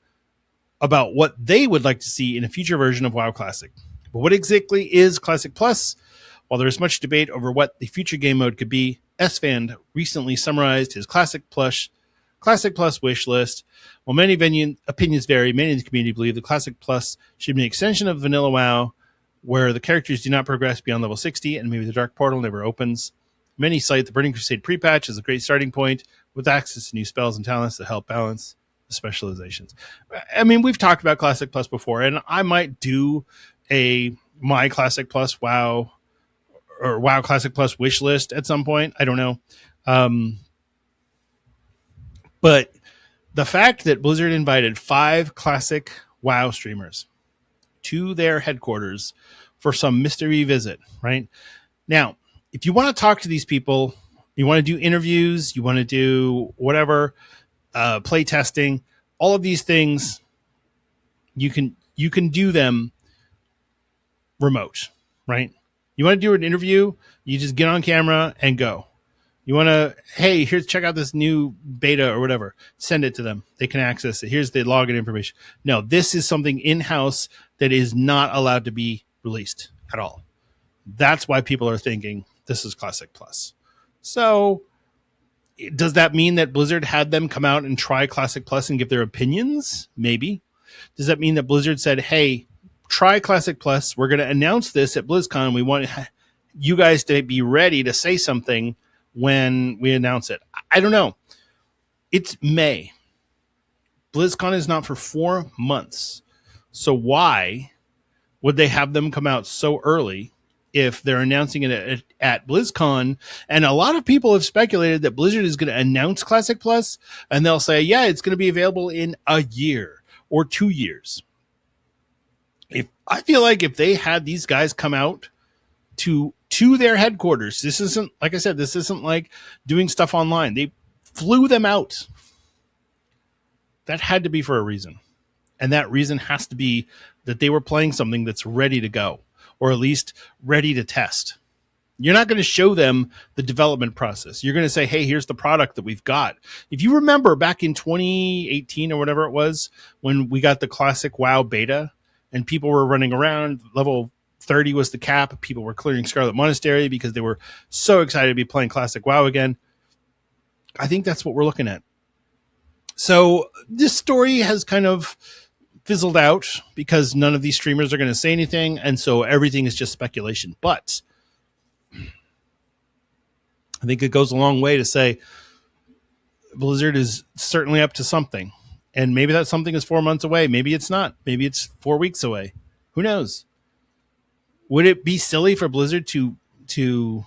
about what they would like to see in a future version of WoW Classic. But what exactly is Classic Plus? While there is much debate over what the future game mode could be, Esfand recently summarized his Classic Plus wish list. While many opinions vary, many in the community believe the Classic Plus should be an extension of Vanilla WoW, where the characters do not progress beyond level 60 and maybe the Dark Portal never opens. Many cite the Burning Crusade pre-patch as a great starting point with access to new spells and talents that help balance the specializations. I mean, we've talked about Classic Plus before, and I might do my Classic Plus WoW or WoW Classic Plus wish list at some point. I don't know. But the fact that Blizzard invited 5 Classic WoW streamers to their headquarters for some mystery visit, right? Now, if you want to talk to these people, you want to do interviews, you want to do whatever, play testing, all of these things, you can do them remote, right? You want to do an interview, you just get on camera and go. You want to, hey, check out this new beta or whatever. Send it to them. They can access it. Here's the login information. No, this is something in-house that is not allowed to be released at all. That's why people are thinking this is Classic Plus. So does that mean that Blizzard had them come out and try Classic Plus and give their opinions? Maybe. Does that mean that Blizzard said, hey, try Classic Plus. We're going to announce this at BlizzCon. We want you guys to be ready to say something when we announce it. I don't know. It's May. BlizzCon is not for 4 months. So why would they have them come out so early if they're announcing it at BlizzCon? And a lot of people have speculated that Blizzard is going to announce Classic Plus, and they'll say, yeah, it's going to be available in a year or 2 years. I feel like if they had these guys come out to their headquarters, this isn't, like I said, this isn't like doing stuff online. They flew them out. That had to be for a reason. And that reason has to be that they were playing something that's ready to go, or at least ready to test. You're not going to show them the development process. You're going to say, hey, here's the product that we've got. If you remember back in 2018 or whatever it was, when we got the Classic WoW beta and people were running around, level 30 was the cap. People were clearing Scarlet Monastery because they were so excited to be playing Classic WoW again. I think that's what we're looking at. So this story has kind of fizzled out because none of these streamers are going to say anything, and so everything is just speculation. But I think it goes a long way to say Blizzard is certainly up to something. And maybe that something is 4 months away. Maybe it's not. Maybe it's 4 weeks away. Who knows? Would it be silly for Blizzard to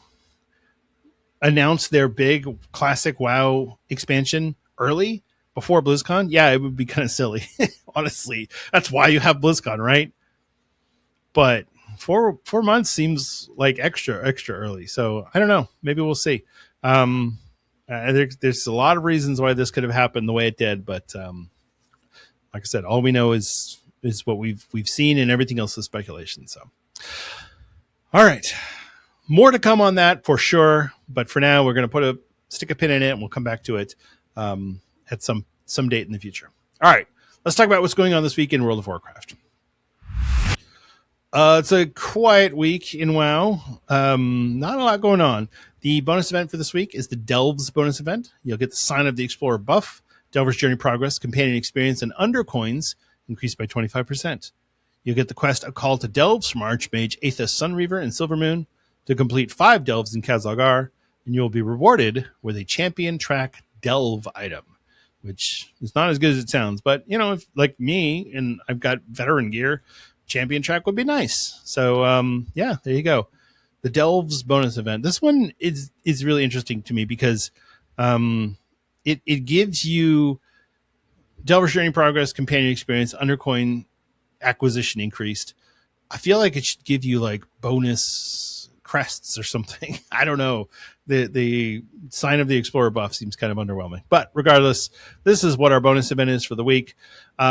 announce their big Classic WoW expansion early before BlizzCon? Yeah, it would be kind of silly, honestly. That's why you have BlizzCon, right? But 4 months seems like extra early. So I don't know. Maybe we'll see. There's a lot of reasons why this could have happened the way it did, but like I said, all we know is what we've seen, and everything else is speculation. So, all right, more to come on that for sure. But for now, we're going to stick a pin in it, and we'll come back to it at some date in the future. All right, let's talk about what's going on this week in World of Warcraft. It's a quiet week in WoW. Not a lot going on. The bonus event for this week is the Delves bonus event. You'll get the Sign of the Explorer buff, Delver's Journey Progress, Companion Experience, and Undercoins increased by 25%. You'll get the quest A Call to Delves from Archmage Aethys Sunreaver and Silvermoon. to complete 5 delves in Khazalgar, and you will be rewarded with a champion track delve item, which is not as good as it sounds. But, if like me and I've got veteran gear, champion track would be nice. So, there you go. The Delves bonus event. This one is really interesting to me because it gives you Delver's Journey progress, companion experience, undercoin acquisition increased. I feel like it should give you like bonus crests or something. I don't know. The sign of the Explorer buff seems kind of underwhelming. But regardless, this is what our bonus event is for the week.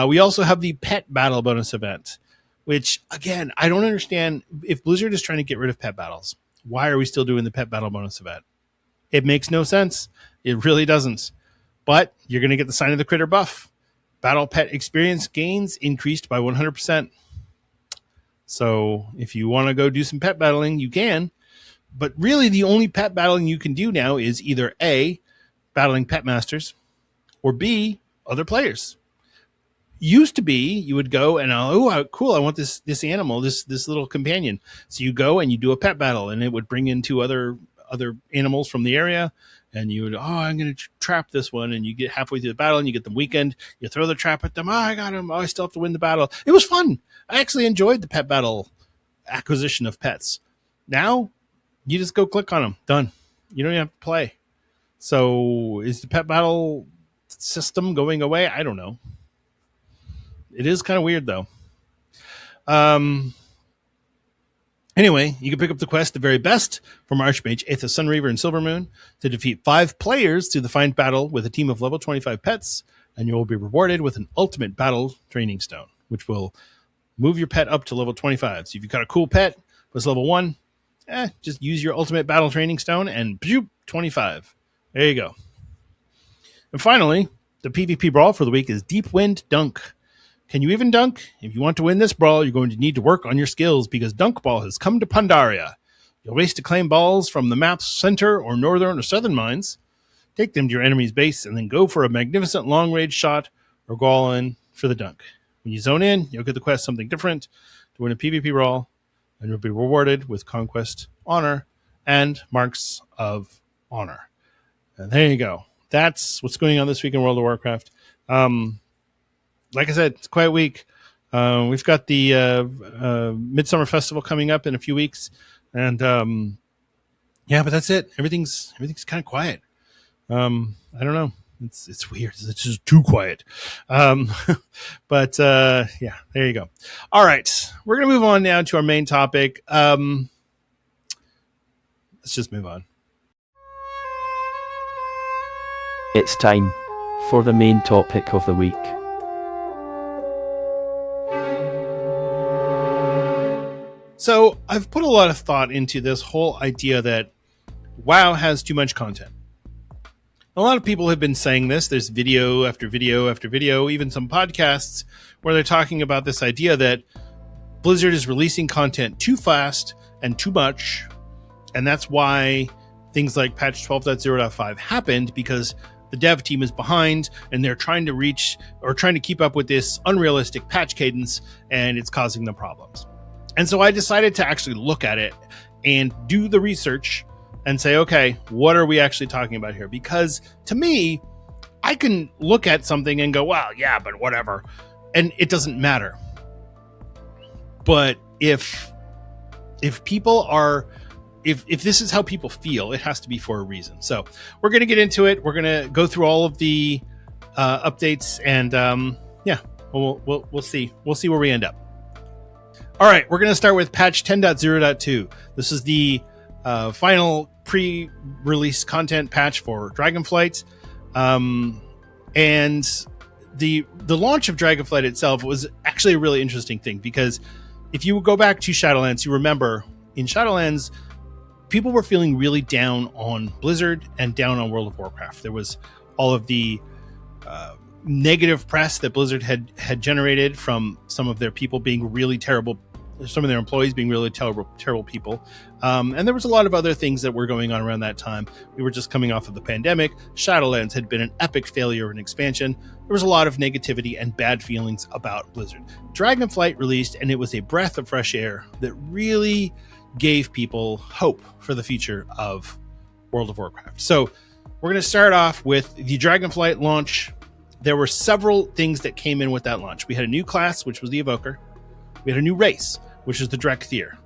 We also have the Pet Battle bonus event, which, again, I don't understand. If Blizzard is trying to get rid of pet battles, why are we still doing the Pet Battle bonus event? It makes no sense. It really doesn't. But you're going to get the Sign of the Critter buff. Battle pet experience gains increased by 100%. So if you want to go do some pet battling, you can. But really, the only pet battling you can do now is either A, battling pet masters, or B, other players. Used to be you would go and cool, I want this animal, this little companion. So you go and you do a pet battle, and it would bring in 2 other animals from the area, and you would I'm going to trap this one, and you get halfway through the battle and you get them weakened. You throw the trap at them. I got him. I still have to win the battle. It was fun. I actually enjoyed the pet battle acquisition of pets. Now you just go click on them. Done. You don't even have to play. So is the pet battle system going away? I don't know. It is kind of weird, though. Anyway, you can pick up the quest, The Very Best, from Archmage, Aethys Sunreaver, and Silvermoon to defeat 5 players to the final battle with a team of level 25 pets, and you will be rewarded with an ultimate battle training stone, which will move your pet up to level 25. So if you've got a cool pet, was level 1, just use your ultimate battle training stone, and 25. There you go. And finally, the PvP brawl for the week is Deep Wind Dunk. Can you even dunk? If you want to win this brawl, you're going to need to work on your skills because Dunk Ball has come to Pandaria. You'll race to claim balls from the map's center or northern or southern mines. Take them to your enemy's base and then go for a magnificent long-range shot or go all in for the dunk. When you zone in, you'll get the quest Something Different to win a PvP brawl, and you'll be rewarded with Conquest, Honor, and Marks of Honor. And there you go. That's what's going on this week in World of Warcraft. Like I said, it's quite a week. We've got the Midsummer Festival coming up in a few weeks, and but that's it. Everything's kind of quiet. I don't know. It's weird. It's just too quiet. But there you go. All right, we're gonna move on now to our main topic. Let's just move on. It's time for the main topic of the week. So I've put a lot of thought into this whole idea that WoW has too much content. A lot of people have been saying this. There's video after video after video, even some podcasts where they're talking about this idea that Blizzard is releasing content too fast and too much. And that's why things like patch 12.0.5 happened, because the dev team is behind and they're trying to reach or trying to keep up with this unrealistic patch cadence, and it's causing them problems. And so I decided to actually look at it and do the research and say, okay, what are we actually talking about here? Because to me, I can look at something and go, well, yeah, but whatever. And it doesn't matter. But if people are, if this is how people feel, it has to be for a reason. So we're going to get into it. We're going to go through all of the updates, and we'll see. We'll see where we end up. All right, we're going to start with patch 10.0.2. This is the final pre-release content patch for Dragonflight. And the launch of Dragonflight itself was actually a really interesting thing, because if you go back to Shadowlands, you remember in Shadowlands, people were feeling really down on Blizzard and down on World of Warcraft. There was all of the negative press that Blizzard had generated from some of their people being really terrible, some of their employees being really terrible people. And there was a lot of other things that were going on around that time. We were just coming off of the pandemic. Shadowlands had been an epic failure of an expansion. There was a lot of negativity and bad feelings about Blizzard. Dragonflight released, and it was a breath of fresh air that really gave people hope for the future of World of Warcraft. So we're going to start off with the Dragonflight launch. There were several things that came in with that launch. We had a new class, which was the Evoker. We had a new race, which is the Drekthir.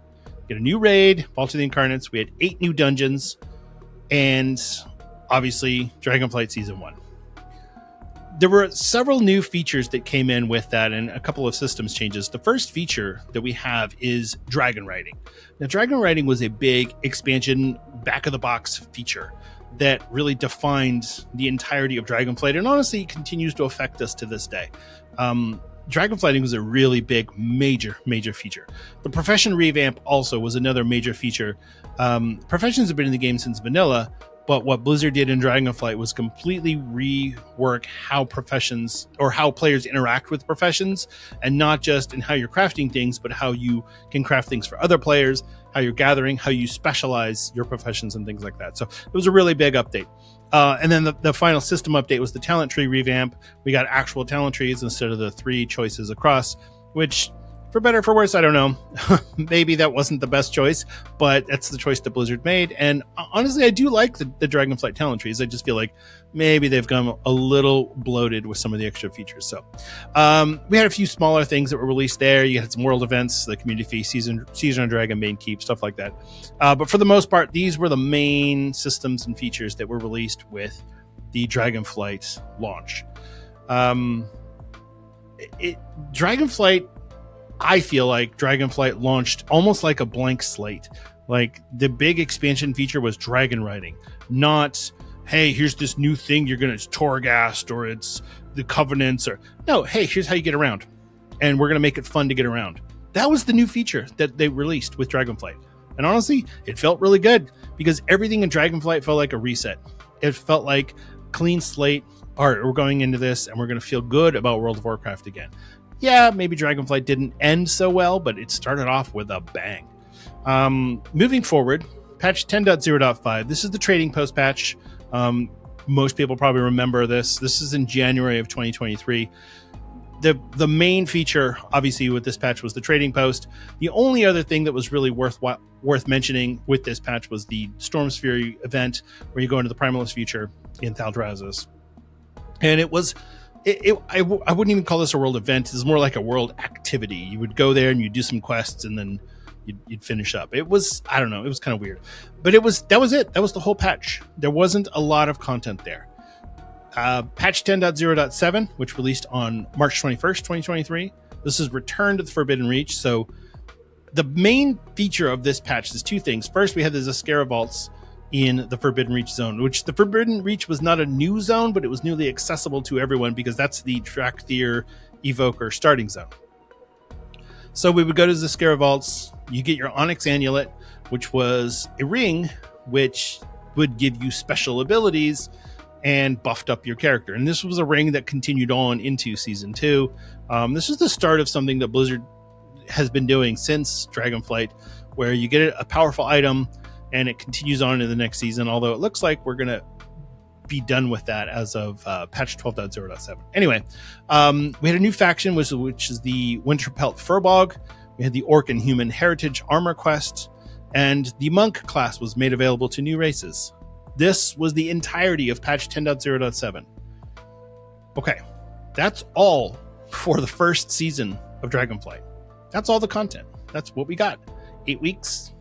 We had a new raid, Vault of the Incarnates. We had 8 new dungeons, and obviously Dragonflight Season 1. There were several new features that came in with that and a couple of systems changes. The first feature that we have is Dragon Riding. Now, Dragon Riding was a big expansion, back-of-the-box feature that really defined the entirety of Dragonflight, and honestly continues to affect us to this day. Dragonflighting was a really big, major feature. The Profession revamp also was another major feature. Professions have been in the game since vanilla, but what Blizzard did in Dragonflight was completely rework how professions or how players interact with professions, and not just in how you're crafting things, but how you can craft things for other players, how you're gathering, how you specialize your professions and things like that. So it was a really big update. And then the final system update was the talent tree revamp. We got actual talent trees instead of the 3 choices across, which, for better or for worse, I don't know. Maybe that wasn't the best choice, but that's the choice that Blizzard made. And honestly, I do like the Dragonflight talent trees. I just feel like maybe they've gone a little bloated with some of the extra features. So we had a few smaller things that were released there. You had some world events, the community feast, season on Dragon, main keep, stuff like that. But for the most part, these were the main systems and features that were released with the Dragonflight launch. Dragonflight, I feel like Dragonflight launched almost like a blank slate. Like, the big expansion feature was Dragon Riding, not, hey, here's this new thing it's Torghast or it's the Covenants, or no, hey, here's how you get around, and we're going to make it fun to get around. That was the new feature that they released with Dragonflight. And honestly, it felt really good because everything in Dragonflight felt like a reset. It felt like clean slate. All right, we're going into this and we're going to feel good about World of Warcraft again. Yeah, maybe Dragonflight didn't end so well, but it started off with a bang. Moving forward, patch 10.0.5. This is the trading post patch. Most people probably remember this. This is in January of 2023. The main feature, obviously, with this patch was the trading post. The only other thing that was really worth mentioning with this patch was the Storm's Fury event, where you go into the Primalist future in Thaldraszus. And it was... I wouldn't even call this a world event. It's more like a world activity. You would go there and you'd do some quests and then you'd finish up. It was, I don't know, it was kind of weird. But that was it. That was the whole patch. There wasn't a lot of content there. Patch 10.0.7, which released on March 21st, 2023. This is Return to the Forbidden Reach. So the main feature of this patch is 2 things. First, we had the Zeskara Vaults in the Forbidden Reach zone, which the Forbidden Reach was not a new zone, but it was newly accessible to everyone because that's the Drekthir Evoker starting zone. So we would go to Zeskara Vaults, you get your Onyx Amulet, which was a ring which would give you special abilities and buffed up your character. And this was a ring that continued on into Season 2. This is the start of something that Blizzard has been doing since Dragonflight, where you get a powerful item and it continues on into the next season, although it looks like we're going to be done with that as of patch 12.0.7. Anyway, we had a new faction, which is the Winterpelt Furbog. We had the Orc and Human Heritage Armor Quest, and the Monk class was made available to new races. This was the entirety of patch 10.0.7. Okay, that's all for the first season of Dragonflight. That's all the content. That's what we got. 8 weeks.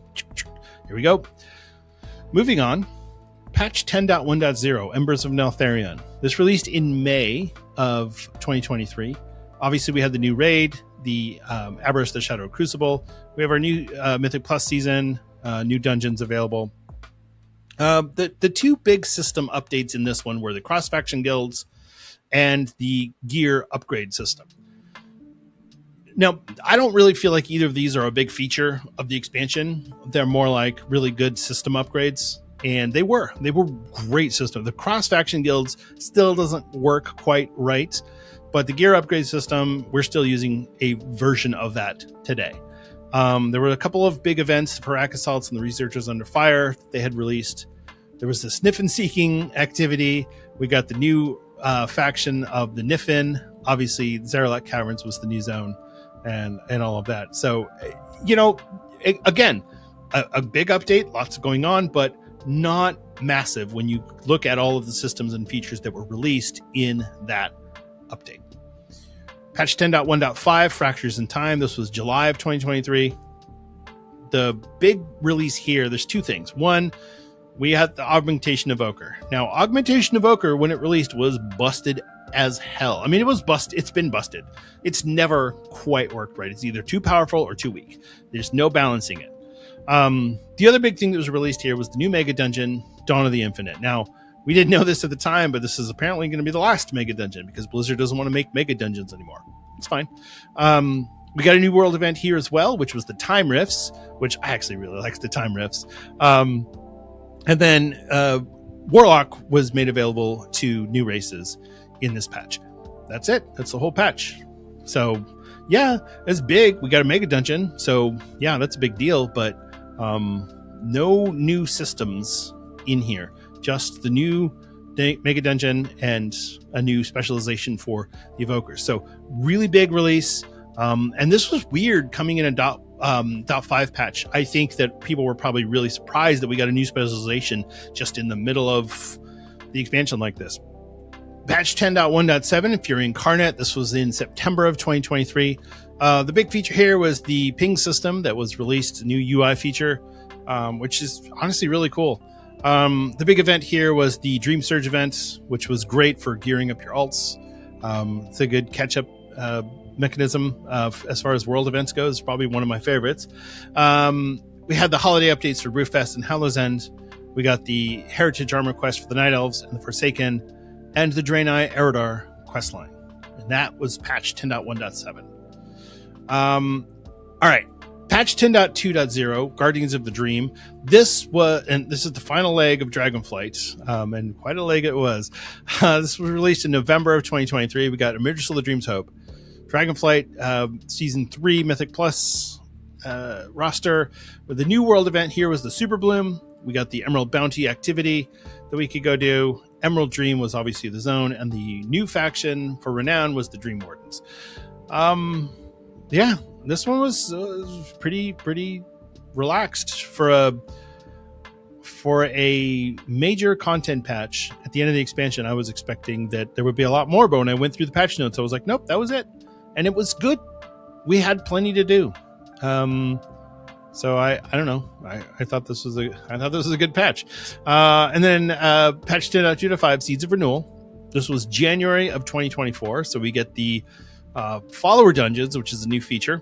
Here we go. Moving on, patch 10.1.0, Embers of Neltharion. This released in May of 2023. Obviously, we had the new raid, the Aberrus the Shadow Crucible. We have our new Mythic Plus season, new dungeons available. The 2 big system updates in this one were the cross-faction guilds and the gear upgrade system. Now, I don't really feel like either of these are a big feature of the expansion. They're more like really good system upgrades, and they were great system. The cross-faction guilds still doesn't work quite right, but the gear upgrade system, we're still using a version of that today. There were a couple of big events, the Parak Assaults and the Researchers Under Fire, they had released. There was the Sniff and Seeking activity. We got the new faction of the Niffin. Obviously, Zaralek Caverns was the new zone. And all of that. So, again, a big update, lots going on, but not massive when you look at all of the systems and features that were released in that update. Patch 10.1.5, Fractures in Time. This was July of 2023. The big release here, there's two things. One, we had the Augmentation Evoker. Now, Augmentation Evoker, when it released, was busted as hell. I mean, it was busted. It's been busted. It's never quite worked right. It's either too powerful or too weak. There's no balancing it. The other big thing that was released here was the new Mega Dungeon, Dawn of the Infinite. Now, we didn't know this at the time, but this is apparently going to be the last Mega Dungeon because Blizzard doesn't want to make Mega Dungeons anymore. It's fine. We got a new world event here as well, which was the Time Rifts, which I actually really like the Time Rifts. And then Warlock was made available to new races in this patch. That's it. That's the whole patch. So, yeah, it's big. We got a Mega Dungeon. So, yeah, that's a big deal. But no new systems in here. Just the new Mega Dungeon and a new specialization for the Evokers. So, really big release. And this was weird coming in a .5 patch. I think that people were probably really surprised that we got a new specialization just in the middle of the expansion like this. Patch 10.1.7, Fury Incarnate. This was in September of 2023. The big feature here was the ping system that was released, a new UI feature, which is honestly really cool. The big event here was the Dream Surge event, which was great for gearing up your alts. It's a good catch-up mechanism as far as world events goes. Probably one of my favorites. We had the holiday updates for Brewfest and Hallow's End. We got the Heritage Armor quest for the Night Elves and the Forsaken, and the Draenei Eridar questline. And that was patch 10.1.7. All right. Patch 10.2.0, Guardians of the Dream. This is the final leg of Dragonflight, and quite a leg it was. This was released in November of 2023. We got Emergence of the Dream's Hope, Dragonflight Season 3 Mythic Plus roster. With the new world event here was the Super Bloom. We got the Emerald Bounty activity that we could go do. Emerald Dream was obviously the zone, and the new faction for Renown was the Dream Wardens. Yeah, this one was pretty relaxed for a major content patch. At the end of the expansion, I was expecting that there would be a lot more, but when I went through the patch notes, I was like, nope, that was it, and it was good. We had plenty to do. So I don't know. I thought this was a good patch. And then patch 10.2.5 Seeds of Renewal. This was January of 2024. So we get the follower dungeons, which is a new feature.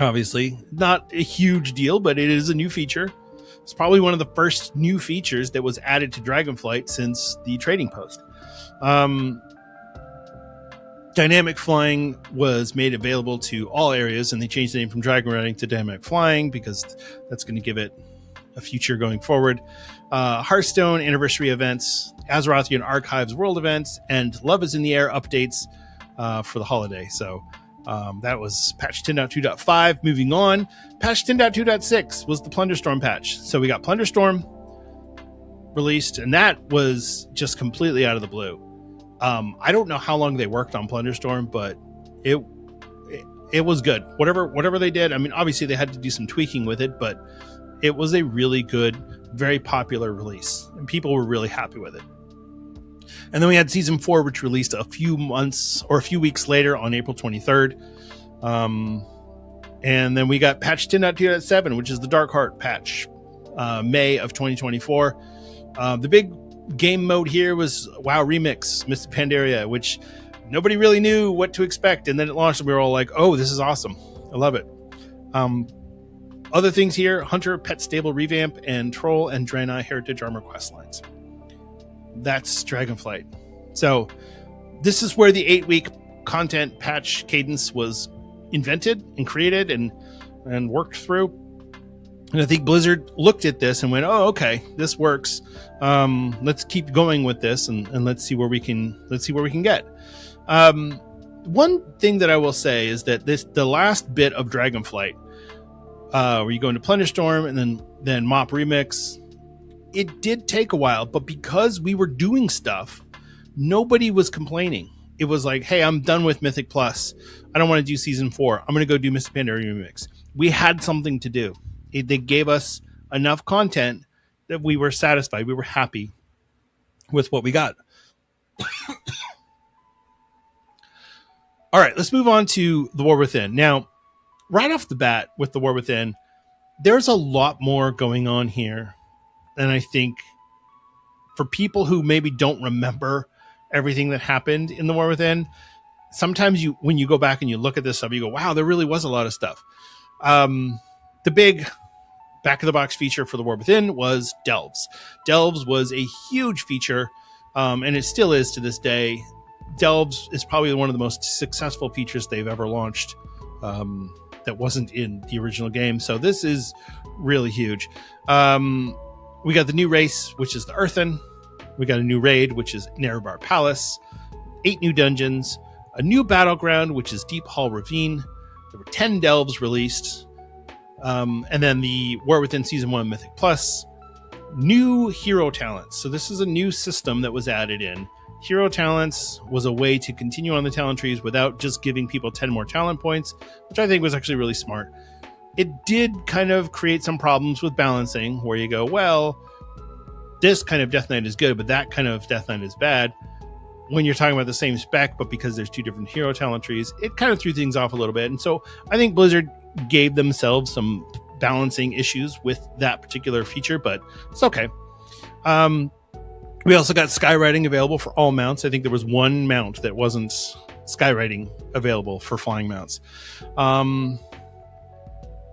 Obviously, not a huge deal, but it is a new feature. It's probably one of the first new features that was added to Dragonflight since the trading post. Dynamic Flying was made available to all areas, and they changed the name from Dragon Riding to Dynamic Flying because that's going to give it a future going forward. Hearthstone Anniversary events, Azerothian Archives World events, and Love is in the Air updates for the holiday. So that was patch 10.2.5. Moving on, patch 10.2.6 was the Plunderstorm patch. So we got Plunderstorm released, and that was just completely out of the blue. I don't know how long they worked on Plunderstorm, but it was good. Whatever they did, I mean, obviously they had to do some tweaking with it, but it was a really good, very popular release, and people were really happy with it. And then we had Season 4, which released a few weeks later on April 23rd. And then we got patch 10.2.7, which is the Dark Heart patch, May of 2024. The big game mode here was WoW Remix, Mr. Pandaria, which nobody really knew what to expect, and then it launched and we were all like, oh, this is awesome. I love it. Other things here, Hunter Pet Stable Revamp, and Troll and Draenei Heritage Armor quest lines. That's Dragonflight. So this is where the 8-week content patch cadence was invented and created and worked through. And I think Blizzard looked at this and went, oh, okay, this works. Let's keep going with this and let's see where we can get. One thing that I will say is that the last bit of Dragonflight, where you go into Plunderstorm and then Mop Remix, it did take a while, but because we were doing stuff, nobody was complaining. It was like, hey, I'm done with Mythic Plus. I don't want to do Season 4. I'm going to go do Mr. Pandaria Remix. We had something to do. they gave us enough content that we were satisfied. We were happy with what we got. All right, let's move on to the War Within. Now, right off the bat with the War Within, there's a lot more going on here. And I think for people who maybe don't remember everything that happened in the War Within, sometimes when you go back and you look at this stuff, you go, wow, there really was a lot of stuff. The big back of the box feature for the War Within was Delves. Delves was a huge feature, and it still is to this day. Delves is probably one of the most successful features they've ever launched that wasn't in the original game. So this is really huge. We got the new race, which is the Earthen. We got a new raid, which is Nerebar Palace. 8 new dungeons. A new battleground, which is Deep Hall Ravine. There were 10 Delves released. And then the War Within Season 1 Mythic Plus. New hero talents. So this is a new system that was added in. Hero talents was a way to continue on the talent trees without just giving people 10 more talent points, which I think was actually really smart. It did kind of create some problems with balancing where you go, well, this kind of Death Knight is good, but that kind of Death Knight is bad. When you're talking about the same spec, but because there's 2 different hero talent trees, it kind of threw things off a little bit. And so I think Blizzard gave themselves some balancing issues with that particular feature, but it's okay. We also got skywriting available for all mounts. I think there was one mount that wasn't skywriting available for flying mounts. And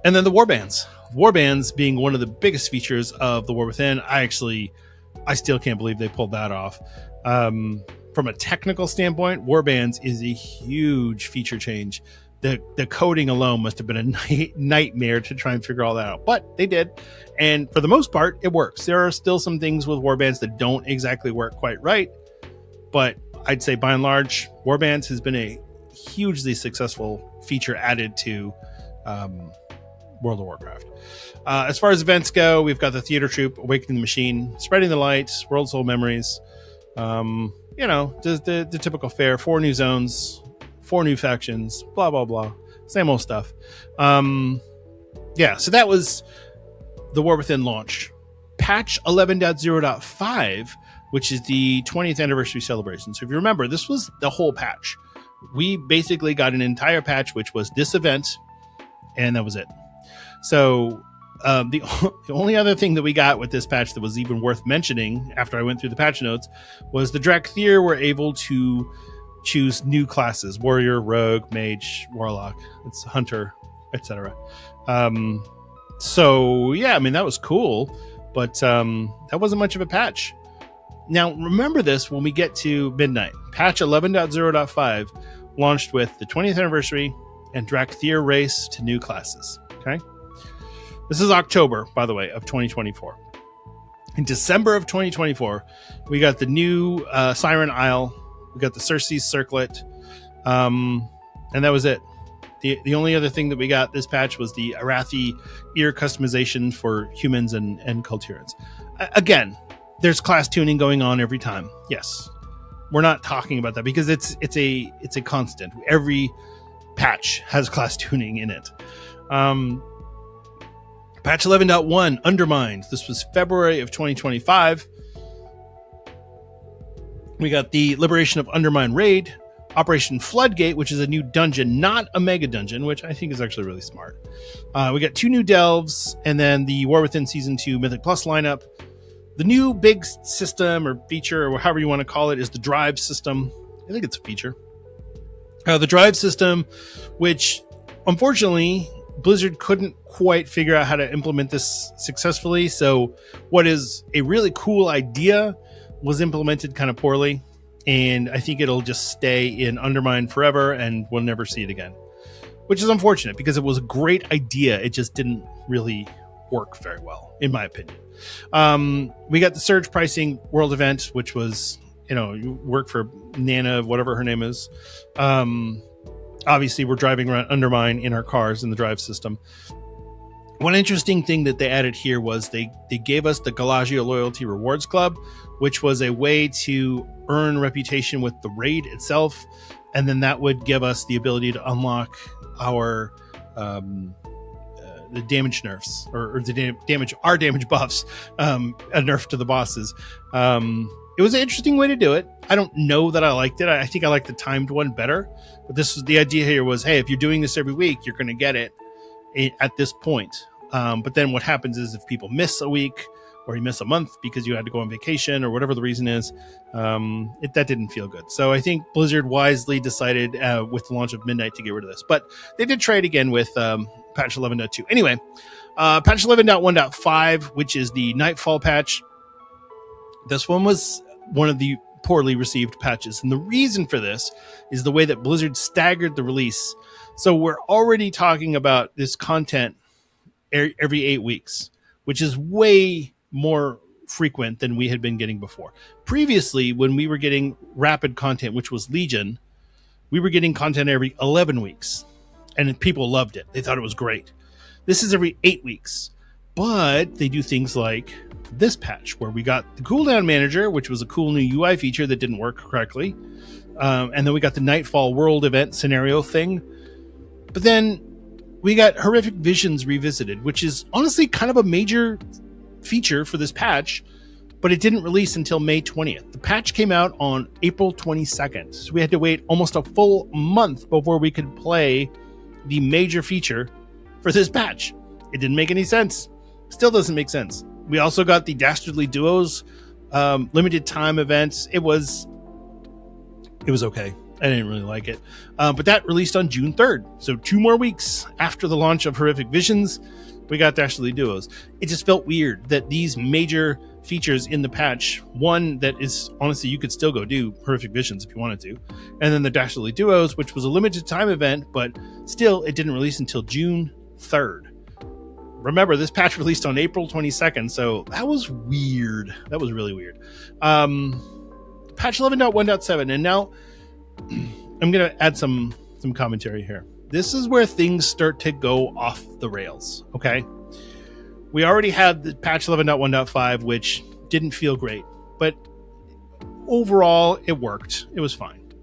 then the warbands. Warbands being one of the biggest features of the War Within. I still can't believe they pulled that off. From a technical standpoint, warbands is a huge feature change. The coding alone must have been a nightmare to try and figure all that out, but they did. And for the most part, it works. There are still some things with warbands that don't exactly work quite right, but I'd say by and large, warbands has been a hugely successful feature added to World of Warcraft. As far as events go, we've got the Theater Troupe, Awakening the Machine, Spreading the Light, World Soul Memories, the typical fare, 4 new zones, 4 new factions, blah, blah, blah. Same old stuff. So that was the War Within launch. Patch 11.0.5, which is the 20th anniversary celebration. So if you remember, this was the whole patch. We basically got an entire patch, which was this event, and that was it. So the only other thing that we got with this patch that was even worth mentioning after I went through the patch notes was the Drakthir were able to choose new classes: warrior, rogue, mage, warlock, it's hunter, etc. That was cool, but that wasn't much of a patch. Now remember this when we get to midnight. Patch 11.0.5 launched with the 20th anniversary and Drakthir race to new classes. Okay, this is October, by the way, of 2024. In December of 2024, we got the new Siren Isle. We got the Circe's Circlet, and that was it. The only other thing that we got this patch was the Arathi ear customization for humans and Kultirans. Again, there's class tuning going on every time. Yes, we're not talking about that because it's a constant. Every patch has class tuning in it. Patch 11.1 Undermined. This was February of 2025. We got the Liberation of Undermine raid, Operation Floodgate, which is a new dungeon, not a mega dungeon, which I think is actually really smart. We got 2 new delves, and then the War Within Season 2 Mythic Plus lineup. The new big system or feature, or however you want to call it, is the drive system. I think it's a feature. The drive system, which unfortunately Blizzard couldn't quite figure out how to implement this successfully. So what is a really cool idea was implemented kind of poorly, and I think it'll just stay in Undermine forever and we'll never see it again, which is unfortunate because it was a great idea. It just didn't really work very well, in my opinion. We got the surge pricing world event, which was, you work for Nana, whatever her name is. Obviously, we're driving around Undermine in our cars in the drive system. One interesting thing that they added here was they gave us the Galagio Loyalty Rewards Club, which was a way to earn reputation with the raid itself, and then that would give us the ability to unlock our the damage nerfs or the damage buffs, a nerf to the bosses. It was an interesting way to do it. I don't know that I liked it. I think I liked the timed one better. But this was the idea here was, hey, if you're doing this every week, you're going to get it at this point. But then what happens is if people miss a week or you miss a month because you had to go on vacation or whatever the reason is, that didn't feel good. So I think Blizzard wisely decided with the launch of Midnight to get rid of this. But they did try it again with patch 11.2. Anyway, patch 11.1.5, which is the Nightfall patch. This one was one of the poorly received patches. And the reason for this is the way that Blizzard staggered the release. So we're already talking about this content every 8 weeks, which is way more frequent than we had been getting before. Previously, when we were getting rapid content, which was Legion, we were getting content every 11 weeks. And people loved it. They thought it was great. This is every 8 weeks. But they do things like this patch where we got the cooldown manager, which was a cool new UI feature that didn't work correctly. And then we got the Nightfall world event scenario thing. But then we got Horrific Visions Revisited, which is honestly kind of a major feature for this patch, but it didn't release until May 20th. The patch came out on April 22nd. So we had to wait almost a full month before we could play the major feature for this patch. It didn't make any sense. Still doesn't make sense. We also got the Dastardly Duos limited time events. It was okay. I didn't really like it. But that released on June 3rd. So 2 more weeks after the launch of Horrific Visions, we got Dastardly Duos. It just felt weird that these major features in the patch, one that is, honestly, you could still go do Horrific Visions if you wanted to, and then the Dastardly Duos, which was a limited time event, but still, it didn't release until June 3rd. Remember, this patch released on April 22nd, so that was weird. That was really weird. Patch 11.1.7, and now I'm going to add some commentary here. This is where things start to go off the rails, okay? We already had the patch 11.1.5, which didn't feel great, but overall, it worked. It was fine.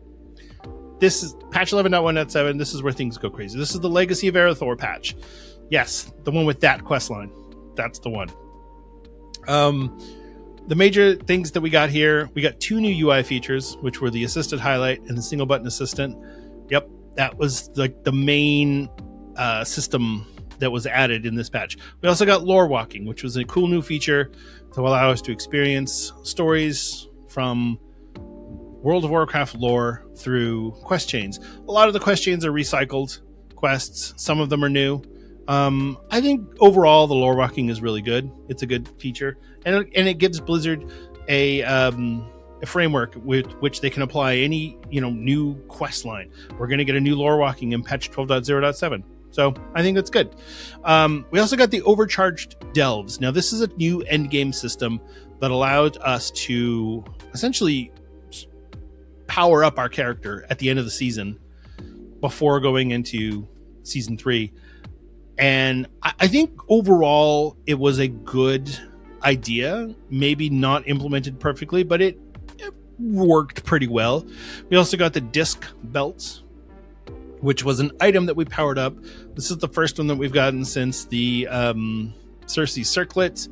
This is patch 11.1.7. This is where things go crazy. This is the Legacy of Azeroth patch. Yes, the one with that quest line. That's the one. The major things that we got here, we got 2 new UI features, which were the assisted highlight and the single button assistant. Yep, that was like the main system that was added in this patch. We also got lore walking, which was a cool new feature to allow us to experience stories from World of Warcraft lore through quest chains. A lot of the quest chains are recycled quests. Some of them are new. I think overall the lore walking is really good. It's a good feature, and it gives Blizzard a framework with which they can apply any new quest line. We're going to get a new lore walking in patch 12.0.7. So I think that's good. We also got the overcharged delves. Now this is a new endgame system that allowed us to essentially power up our character at the end of the season before going into season 3. And I think overall it was a good idea, maybe not implemented perfectly, but it worked pretty well. We also got the disc belt, which was an item that we powered up. This is the first one that we've gotten since the Cersei Circlet.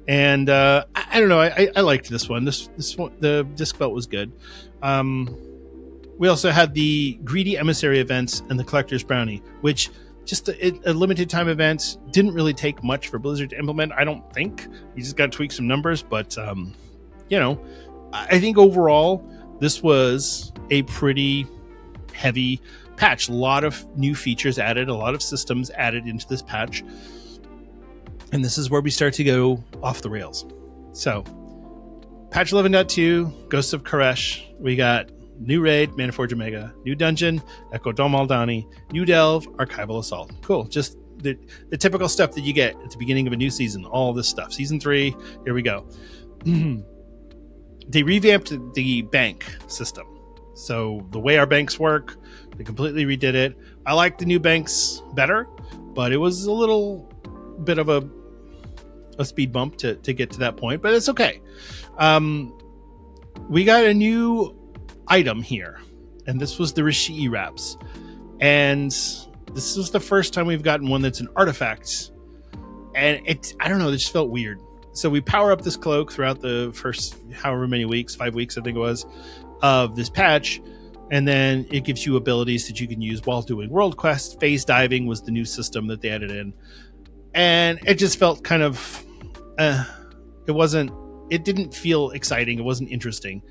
And I don't know, I liked this one. This one, the disc belt was good. We also had the Greedy Emissary events and the Collector's Bounty, which just a limited time event. Didn't really take much for Blizzard to implement, I don't think. You just got to tweak some numbers, but I think overall this was a pretty heavy patch. A lot of new features added, a lot of systems added into this patch, and this is where we start to go off the rails. So patch 11.2, Ghosts of Koresh, we got new raid, Manaforge Omega, new dungeon, Echo Dom Aldani, new delve, Archival Assault. Cool. Just the typical stuff that you get at the beginning of a new season. All this stuff. Season 3, here we go. They revamped the bank system. So the way our banks work, they completely redid it. I like the new banks better, but it was a little bit of a speed bump to get to that point, but it's okay. We got a new item here, and this was the Rishii wraps, and this was the first time we've gotten one that's an artifact And I don't know, it just felt weird. So we power up this cloak throughout the first however many weeks, 5 weeks I think it was, of this patch, and then it gives you abilities that you can use while doing world quests. Phase diving was the new system that they added in, and it just felt kind of it didn't feel exciting, it wasn't interesting,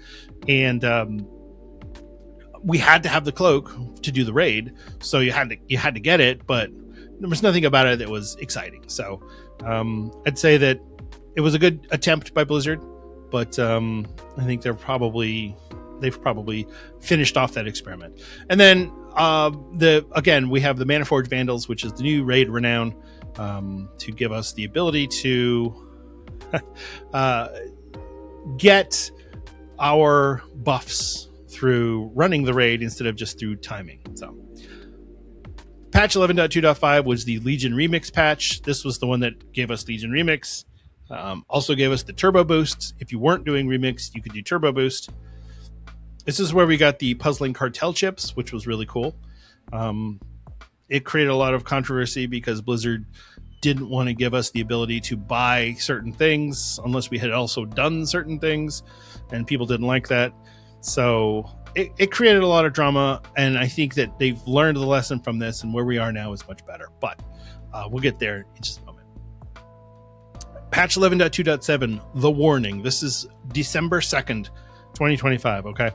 and we had to have the cloak to do the raid, so you had to get it, but there was nothing about it that was exciting. So I'd say that it was a good attempt by Blizzard, but I think they've probably finished off that experiment. And then we have the Manaforge Vandals, which is the new raid renown, to give us the ability to get our buffs through running the raid instead of just through timing. So patch 11.2.5 was the Legion Remix patch. This was the one that gave us Legion Remix. Also gave us the turbo boosts. If you weren't doing Remix, you could do turbo boost. This is where we got the puzzling cartel chips, which was really cool. It created a lot of controversy because Blizzard didn't want to give us the ability to buy certain things unless we had also done certain things, and people didn't like that. So it created a lot of drama, and I think that they've learned the lesson from this, and where we are now is much better. But we'll get there in just a moment. Patch 11.2.7, The Warning. This is December 2nd, 2025, okay?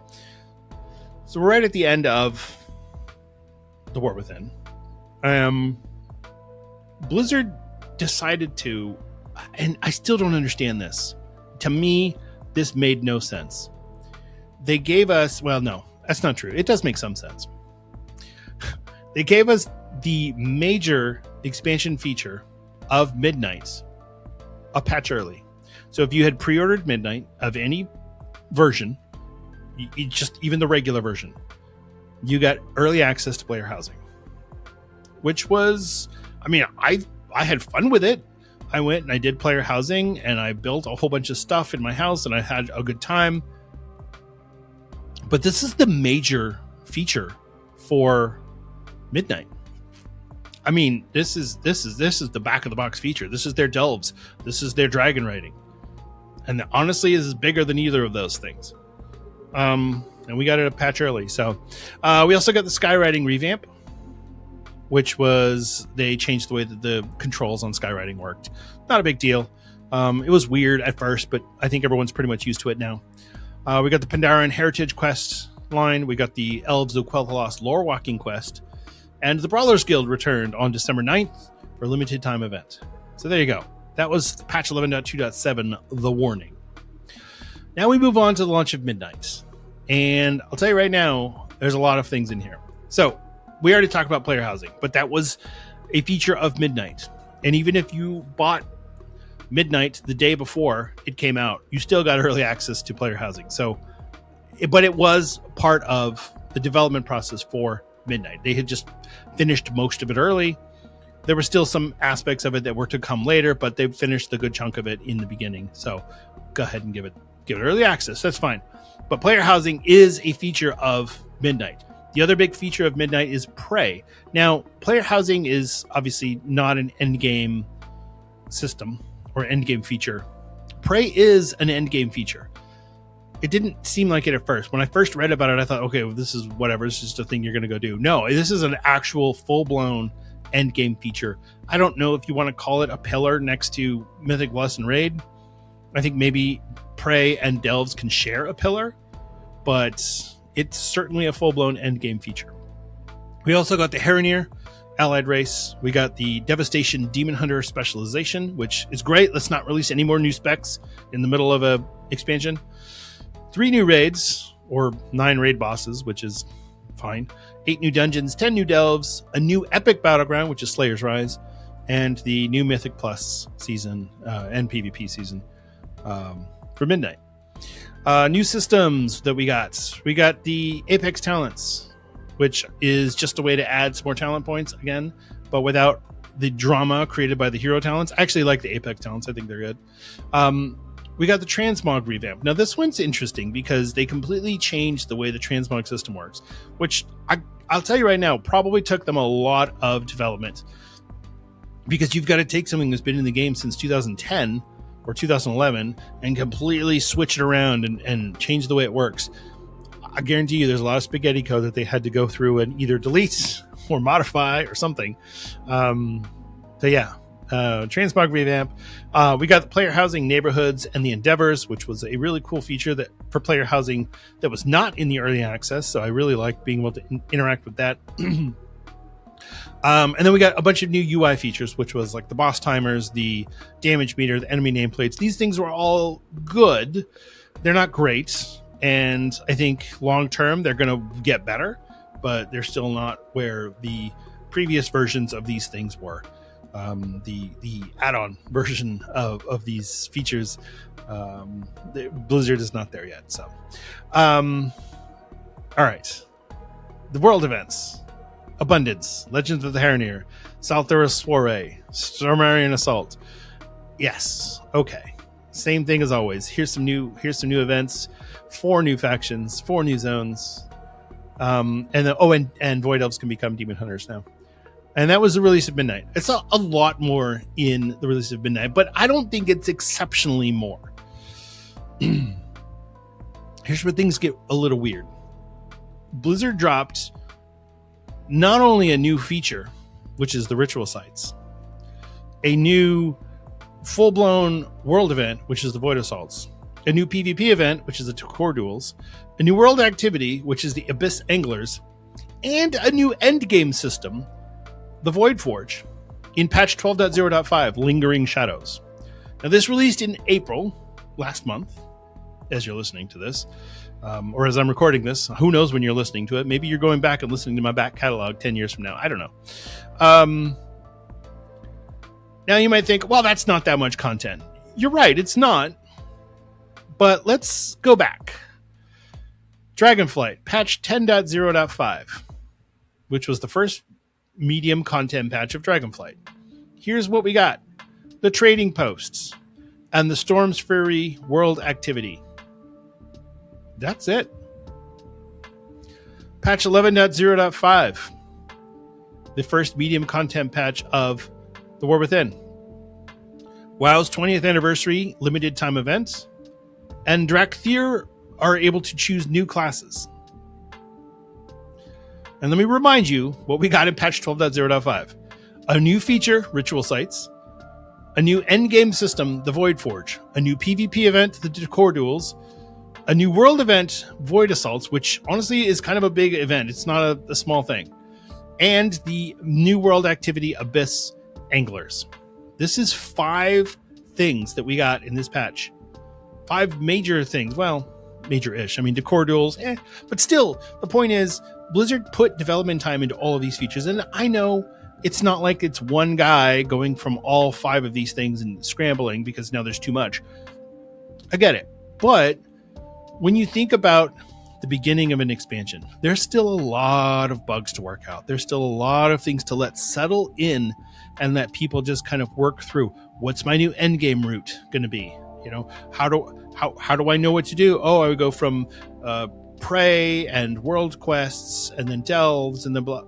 So we're right at the end of The War Within. Blizzard decided to, and I still don't understand this. To me, this made no sense. They gave us, well, no, that's not true. It does make some sense. They gave us the major expansion feature of Midnight a patch early. So if you had pre-ordered Midnight of any version, even the regular version, you got early access to player housing, which was, I mean, I had fun with it. I went and I did player housing, and I built a whole bunch of stuff in my house, and I had a good time. But this is the major feature for Midnight. I mean, this is the back of the box feature. This is their delves. This is their dragon writing. And honestly, this is bigger than either of those things. And we got it a patch early. So we also got the skywriting revamp, which was, they changed the way that the controls on skywriting worked. Not a big deal. It was weird at first, but I think everyone's pretty much used to it now. We got the Pandaria Heritage quest line. We got the Elves of Quel'Thalas lore walking quest. And the Brawlers Guild returned on December 9th for a limited time event. So there you go. That was patch 11.2.7, The Warning. Now we move on to the launch of Midnight. And I'll tell you right now, there's a lot of things in here. So we already talked about player housing, but that was a feature of Midnight. And even if you bought Midnight the day before it came out, you still got early access to player housing. So, but it was part of the development process for Midnight. They had just finished most of it early. There were still some aspects of it that were to come later, but they finished the good chunk of it in the beginning. So go ahead and give it early access. That's fine. But player housing is a feature of Midnight. The other big feature of Midnight is Prey. Now, player housing is obviously not an endgame system or endgame feature. Prey is an endgame feature. It didn't seem like it at first. When I first read about it, I thought, okay, well, this is whatever. It's just a thing you're going to go do. No, this is an actual full-blown endgame feature. I don't know if you want to call it a pillar next to Mythic Plus and Raid. I think maybe Prey and Delves can share a pillar, but it's certainly a full-blown endgame feature. We also got the Heronir allied race. We got the Devastation Demon Hunter specialization, which is great. Let's not release any more new specs in the middle of a expansion. 3 new raids, or 9 raid bosses, which is fine. 8 new dungeons, 10 new delves, a new epic battleground, which is Slayer's Rise, and the new Mythic Plus season and PvP season for Midnight. New systems that we got. We got the Apex Talents, which is just a way to add some more talent points again, but without the drama created by the hero talents. I actually like the Apex Talents. I think they're good. We got the Transmog revamp. Now, this one's interesting because they completely changed the way the Transmog system works, which I'll tell you right now, probably took them a lot of development. because you've got to take something that's been in the game since 2010 or 2011 and completely switch it around and change the way it works. I guarantee you there's a lot of spaghetti code that they had to go through and either delete or modify or something. Transmog revamp. We got the player housing, neighborhoods, and the endeavors, which was a really cool feature that for player housing that was not in the early access. So I really like being able to interact with that. And then we got a bunch of new UI features, which was like the boss timers, the damage meter, the enemy nameplates. These things were all good. They're not great. And I think long term, they're going to get better, but they're still not where the previous versions of these things were. The add-on version of these features, Blizzard is not there yet. So, all right. The world events. Abundance, Legends of the Harenir, Salthura Soiree, Stormarian Assault. Yes, okay. Same thing as always. Here's some new events, 4 new factions, 4 new zones. And Void Elves can become Demon Hunters now. And that was the release of Midnight. It's a lot more in the release of Midnight, but I don't think it's exceptionally more. Here's where things get a little weird. Blizzard dropped not only a new feature, which is the ritual sites, a new full-blown world event, which is the Void Assaults, a new PvP event, which is the core duels, a new world activity, which is the Abyss Anglers, and a new endgame system, the Void Forge, in patch 12.0.5, Lingering Shadows. Now, this released in April, last month, as you're listening to this, or as I'm recording this. Who knows when you're listening to it? Maybe you're going back and listening to my back catalog 10 years from now. I don't know. Now you might think, well, that's not that much content. You're right, it's not. But let's go back. Dragonflight, patch 10.0.5, which was the first medium content patch of Dragonflight. Here's what we got. The trading posts and the Storm's Fury world activity. That's it. Patch 11.0.5. The first medium content patch of The War Within. WoW's 20th anniversary limited time events. And Drakthir are able to choose new classes. And let me remind you what we got in patch 12.0.5. A new feature, Ritual Sites. A new endgame system, the Void Forge. A new PvP event, the Core Duels. A new world event, Void Assaults, which honestly is kind of a big event. It's not a small thing. And the new world activity, Abyss Anglers. This is 5 things that we got in this patch. 5 major things. Well, major-ish. I mean, Decor Duels, but still, the point is, Blizzard put development time into all of these features, and I know it's not like it's one guy going from all 5 of these things and scrambling because now there's too much. I get it. But when you think about the beginning of an expansion, there's still a lot of bugs to work out. There's still a lot of things to let settle in and let people just kind of work through. What's my new endgame route going to be? You know, how do I know what to do? Oh, I would go from Prey and World Quests and then Delves and then blah.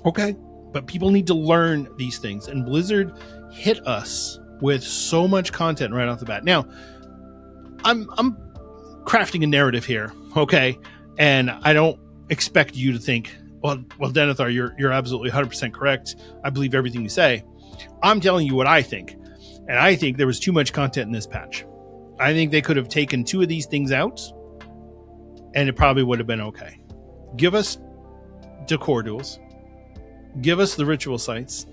Okay, but people need to learn these things, and Blizzard hit us with so much content right off the bat. Now, I'm crafting a narrative here, okay, and I don't expect you to think, well, Denethor, you're absolutely 100% correct. I believe everything you say. I'm telling you what I think, and I think there was too much content in this patch. I think they could have taken 2 of these things out, and it probably would have been okay. Give us Decor Duels, give us the Ritual Sites,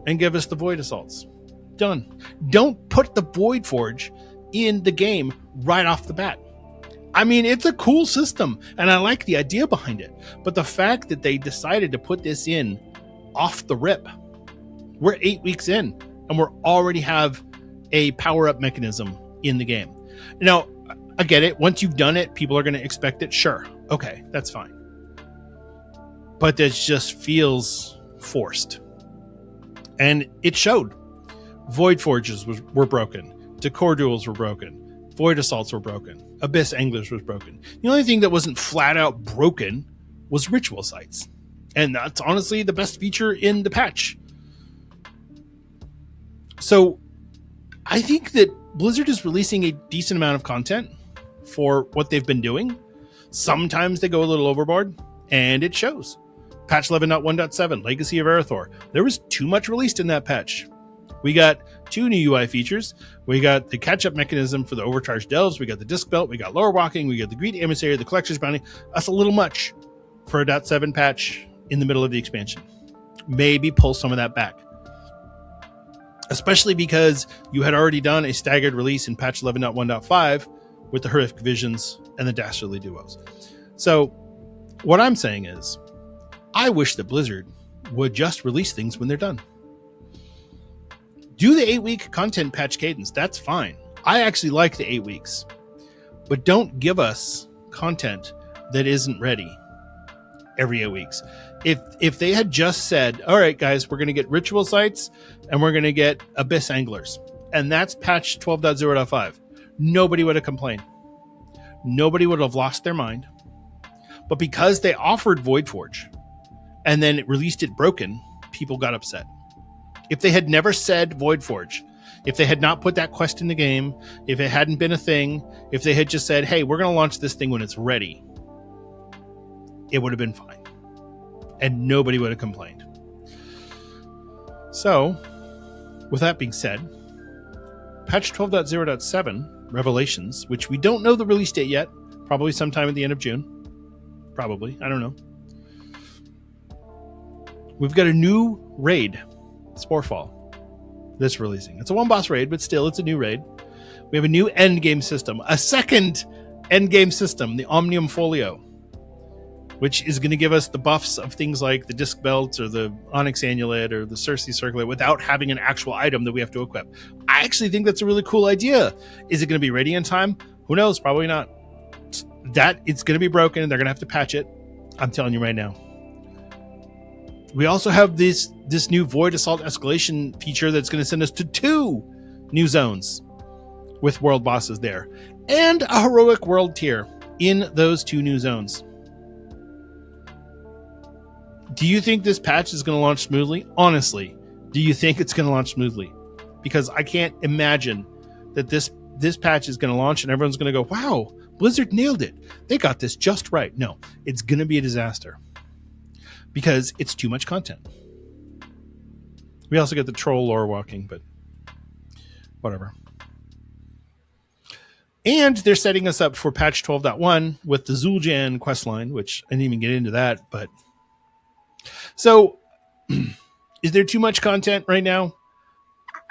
and give us the Void Assaults. Done. Don't put the Void Forge in the game right off the bat. I mean, it's a cool system, and I like the idea behind it. But the fact that they decided to put this in off the rip, we're 8 weeks in, and we already have a power-up mechanism in the game. Now, I get it. Once you've done it, people are going to expect it. Sure. Okay, that's fine. But this just feels forced. And it showed. Void Forges were broken. Decor Duels were broken. Void Assaults were broken. Abyss Anglers was broken. The only thing that wasn't flat out broken was Ritual Sites. And that's honestly the best feature in the patch. So I think that Blizzard is releasing a decent amount of content for what they've been doing. Sometimes they go a little overboard, and it shows. Patch 11.1.7, Legacy of Arathor. There was too much released in that patch. We got 2 new UI features. We got the catch-up mechanism for the overcharged delves. We got the disc belt. We got lore walking. We got the greed emissary, the collector's bounty. That's a little much for a .7 patch in the middle of the expansion. Maybe pull some of that back. Especially because you had already done a staggered release in patch 11.1.5 with the horrific visions and the dastardly duos. So what I'm saying is, I wish that Blizzard would just release things when they're done. Do the 8-week content patch cadence. That's fine. I actually like the 8 weeks. But don't give us content that isn't ready every 8 weeks. If they had just said, all right, guys, we're going to get ritual sites and we're going to get abyss anglers, and that's patch 12.0.5, nobody would have complained. Nobody would have lost their mind. But because they offered Voidforge and then it released it broken, people got upset. If they had never said Voidforge, if they had not put that quest in the game, if it hadn't been a thing, if they had just said, hey, we're going to launch this thing when it's ready, it would have been fine. And nobody would have complained. So, with that being said, patch 12.0.7, Revelations, which we don't know the release date yet, probably sometime at the end of June. Probably. I don't know. We've got a new raid, Sporefall, that's releasing. It's a one-boss raid, but still, it's a new raid. We have a new endgame system, a second endgame system, the Omnium Folio, which is going to give us the buffs of things like the disc belt or the Onyx Amulet or the Cersei Circlet without having an actual item that we have to equip. I actually think that's a really cool idea. Is it going to be ready in time? Who knows? Probably not. It's going to be broken and they're going to have to patch it. I'm telling you right now. We also have this new Void Assault Escalation feature that's going to send us to 2 new zones with world bosses there and a heroic world tier in those 2 new zones. Do you think this patch is going to launch smoothly? Honestly, do you think it's going to launch smoothly? Because I can't imagine that this patch is going to launch and everyone's going to go, wow, Blizzard nailed it. They got this just right. No, it's going to be a disaster because it's too much content. We also get the troll lore walking, but whatever. And they're setting us up for patch 12.1 with the Zul'Jan questline, which I didn't even get into that, but so is there too much content right now?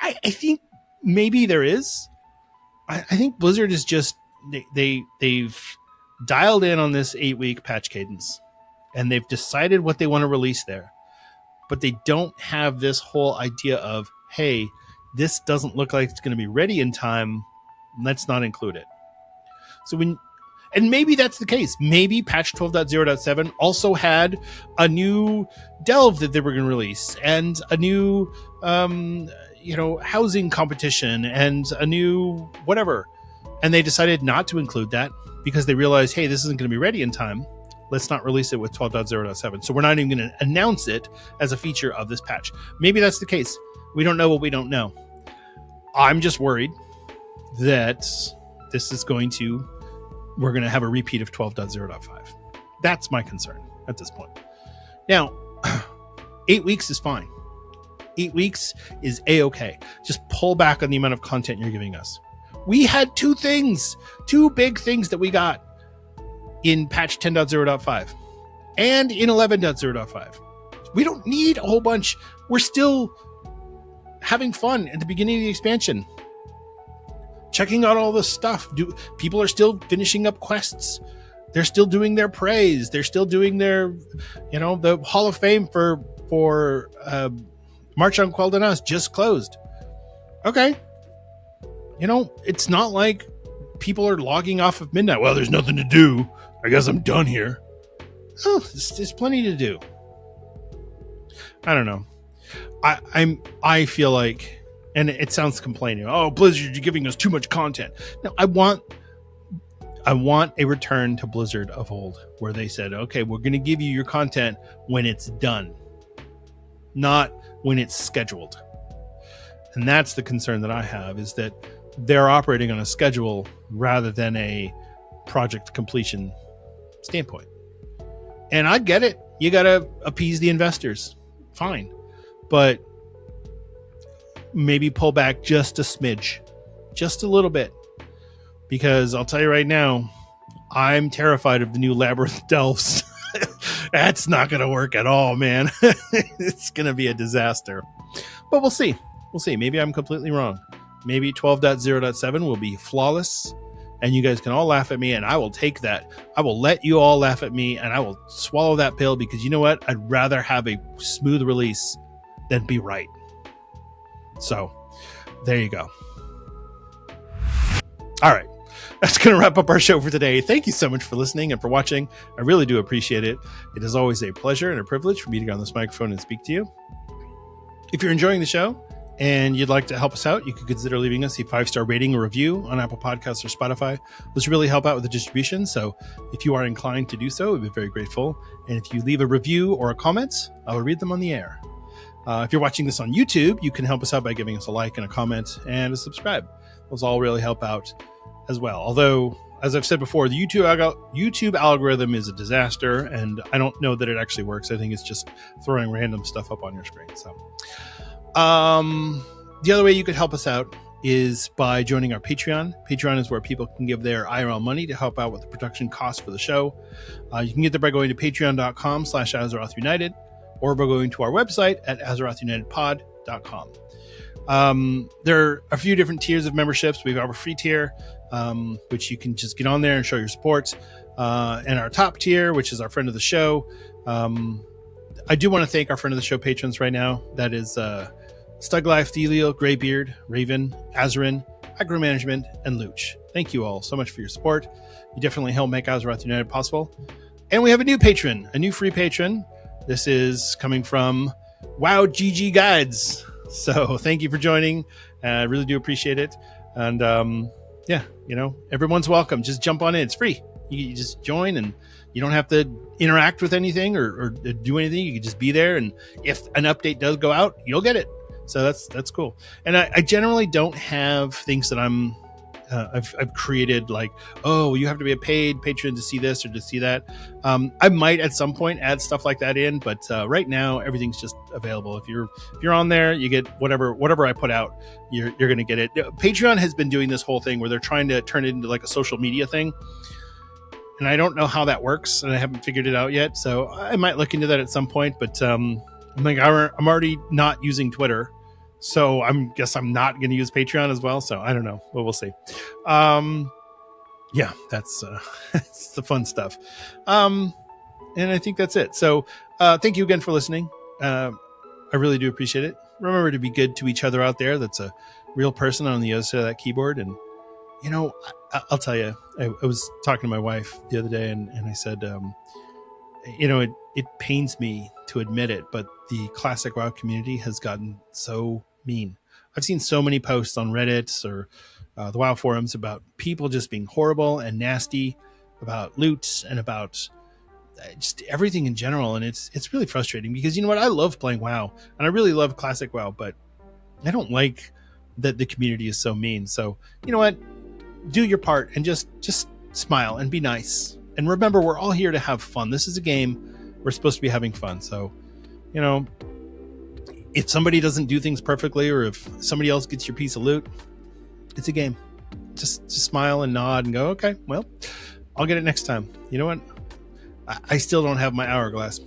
I think maybe there is. I think Blizzard is just they've dialed in on this 8-week patch cadence and they've decided what they want to release there, but they don't have this whole idea of, hey, this doesn't look like it's going to be ready in time, let's not include it. And maybe that's the case. Maybe patch 12.0.7 also had a new delve that they were going to release and a new housing competition and a new whatever, and they decided not to include that because they realized, hey, this isn't going to be ready in time, let's not release it with 12.0.7. So we're not even going to announce it as a feature of this patch. Maybe that's the case. We don't know what we don't know. I'm just worried that we're going to have a repeat of 12.0.5. That's my concern at this point. Now, 8 weeks is fine. 8 weeks is A-okay. Just pull back on the amount of content you're giving us. We had 2 big things that we got in patch 10.0.5 and in 11.0.5. We don't need a whole bunch. We're still having fun at the beginning of the expansion, checking out all this stuff. People are still finishing up quests. They're still doing their praise. They're still doing their, the Hall of Fame for March on Quel'Danas just closed. Okay. It's not like people are logging off at midnight. Well, there's nothing to do. I guess I'm done here. Oh, there's plenty to do. I don't know. I feel like, and it sounds complaining. Oh, Blizzard, you're giving us too much content. No, I want a return to Blizzard of old, where they said, okay, we're going to give you your content when it's done, not when it's scheduled. And that's the concern that I have, is that they're operating on a schedule rather than a project completion standpoint. And I get it. You got to appease the investors. Fine. But maybe pull back just a smidge, just a little bit. Because I'll tell you right now, I'm terrified of the new Labyrinth Delves. That's not going to work at all, man. It's going to be a disaster. But we'll see. We'll see. Maybe I'm completely wrong. Maybe 12.0.7 will be flawless, and you guys can all laugh at me, and I will take that. I will let you all laugh at me, and I will swallow that pill, because you know what? I'd rather have a smooth release than be right. So, there you go. All right. That's going to wrap up our show for today. Thank you so much for listening and for watching. I really do appreciate it. It is always a pleasure and a privilege for me to get on this microphone and speak to you. If you're enjoying the show and you'd like to help us out, you could consider leaving us a 5-star rating or review on Apple Podcasts or Spotify. This really help out with the distribution. So if you are inclined to do so, we'd be very grateful. And if you leave a review or a comment, I will read them on the air. If you're watching this on YouTube, you can help us out by giving us a like and a comment and a subscribe. Those all really help out as well. Although, as I've said before, the YouTube algorithm is a disaster, and I don't know that it actually works. I think it's just throwing random stuff up on your screen. So, the other way you could help us out is by joining our Patreon. Patreon is where people can give their IRL money to help out with the production costs for the show. You can get there by going to patreon.com/Azeroth United, or by going to our website at AzerothUnitedPod.com. There are a few different tiers of memberships. We have our free tier, which you can just get on there and show your support. And our top tier, which is our friend of the show. I do want to thank our friend of the show patrons right now. That is Stuglife, Delio, Greybeard, Raven, Azerin, Agro Management, and Luch. Thank you all so much for your support. You definitely help make Azeroth United possible. And we have a new patron, a new free patron. This is coming from WoW GG Guides. So thank you for joining. I really do appreciate it. And yeah, you know, everyone's welcome. Just jump on in. It's free. You just join, and you don't have to interact with anything or do anything. You can just be there. And if an update does go out, you'll get it. So that's cool. And I generally don't have things that I've created like, oh, you have to be a paid patron to see this or to see that. I might at some point add stuff like that in, but right now everything's just available. If you're on there, you get whatever I put out, you're going to get it. Patreon has been doing this whole thing where they're trying to turn it into like a social media thing. And I don't know how that works, and I haven't figured it out yet. So I might look into that at some point, but I'm already not using Twitter. So guess I'm not going to use Patreon as well. So I don't know, but we'll see. Yeah, that's it's the fun stuff. And I think that's it. So thank you again for listening. I really do appreciate it. Remember to be good to each other out there. That's a real person on the other side of that keyboard. And, you know, I'll tell you, I was talking to my wife the other day, and I said, you know, it pains me to admit it, but the classic WoW community has gotten so mean. I've seen so many posts on Reddit or the WoW forums about people just being horrible and nasty about loot and about just everything in general. And it's really frustrating because, you know what? I love playing WoW, and I really love classic WoW, but I don't like that the community is so mean. So, you know what? Do your part and just smile and be nice. And remember, we're all here to have fun. This is a game. We're supposed to be having fun. So, you know, if somebody doesn't do things perfectly, or if somebody else gets your piece of loot, it's a game. Just smile and nod and go, okay, well, I'll get it next time. You know what? I still don't have my hourglass.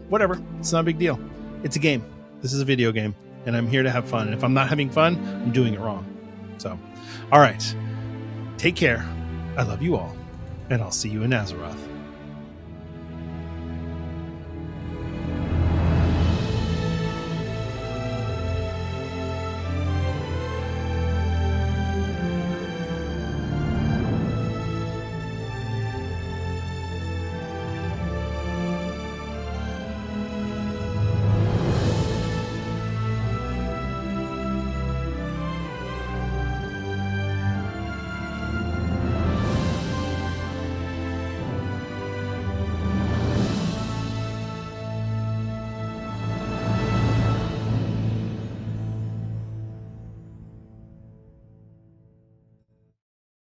Whatever. It's not a big deal. It's a game. This is a video game, and I'm here to have fun. And if I'm not having fun, I'm doing it wrong. So, all right. Take care. I love you all, and I'll see you in Azeroth.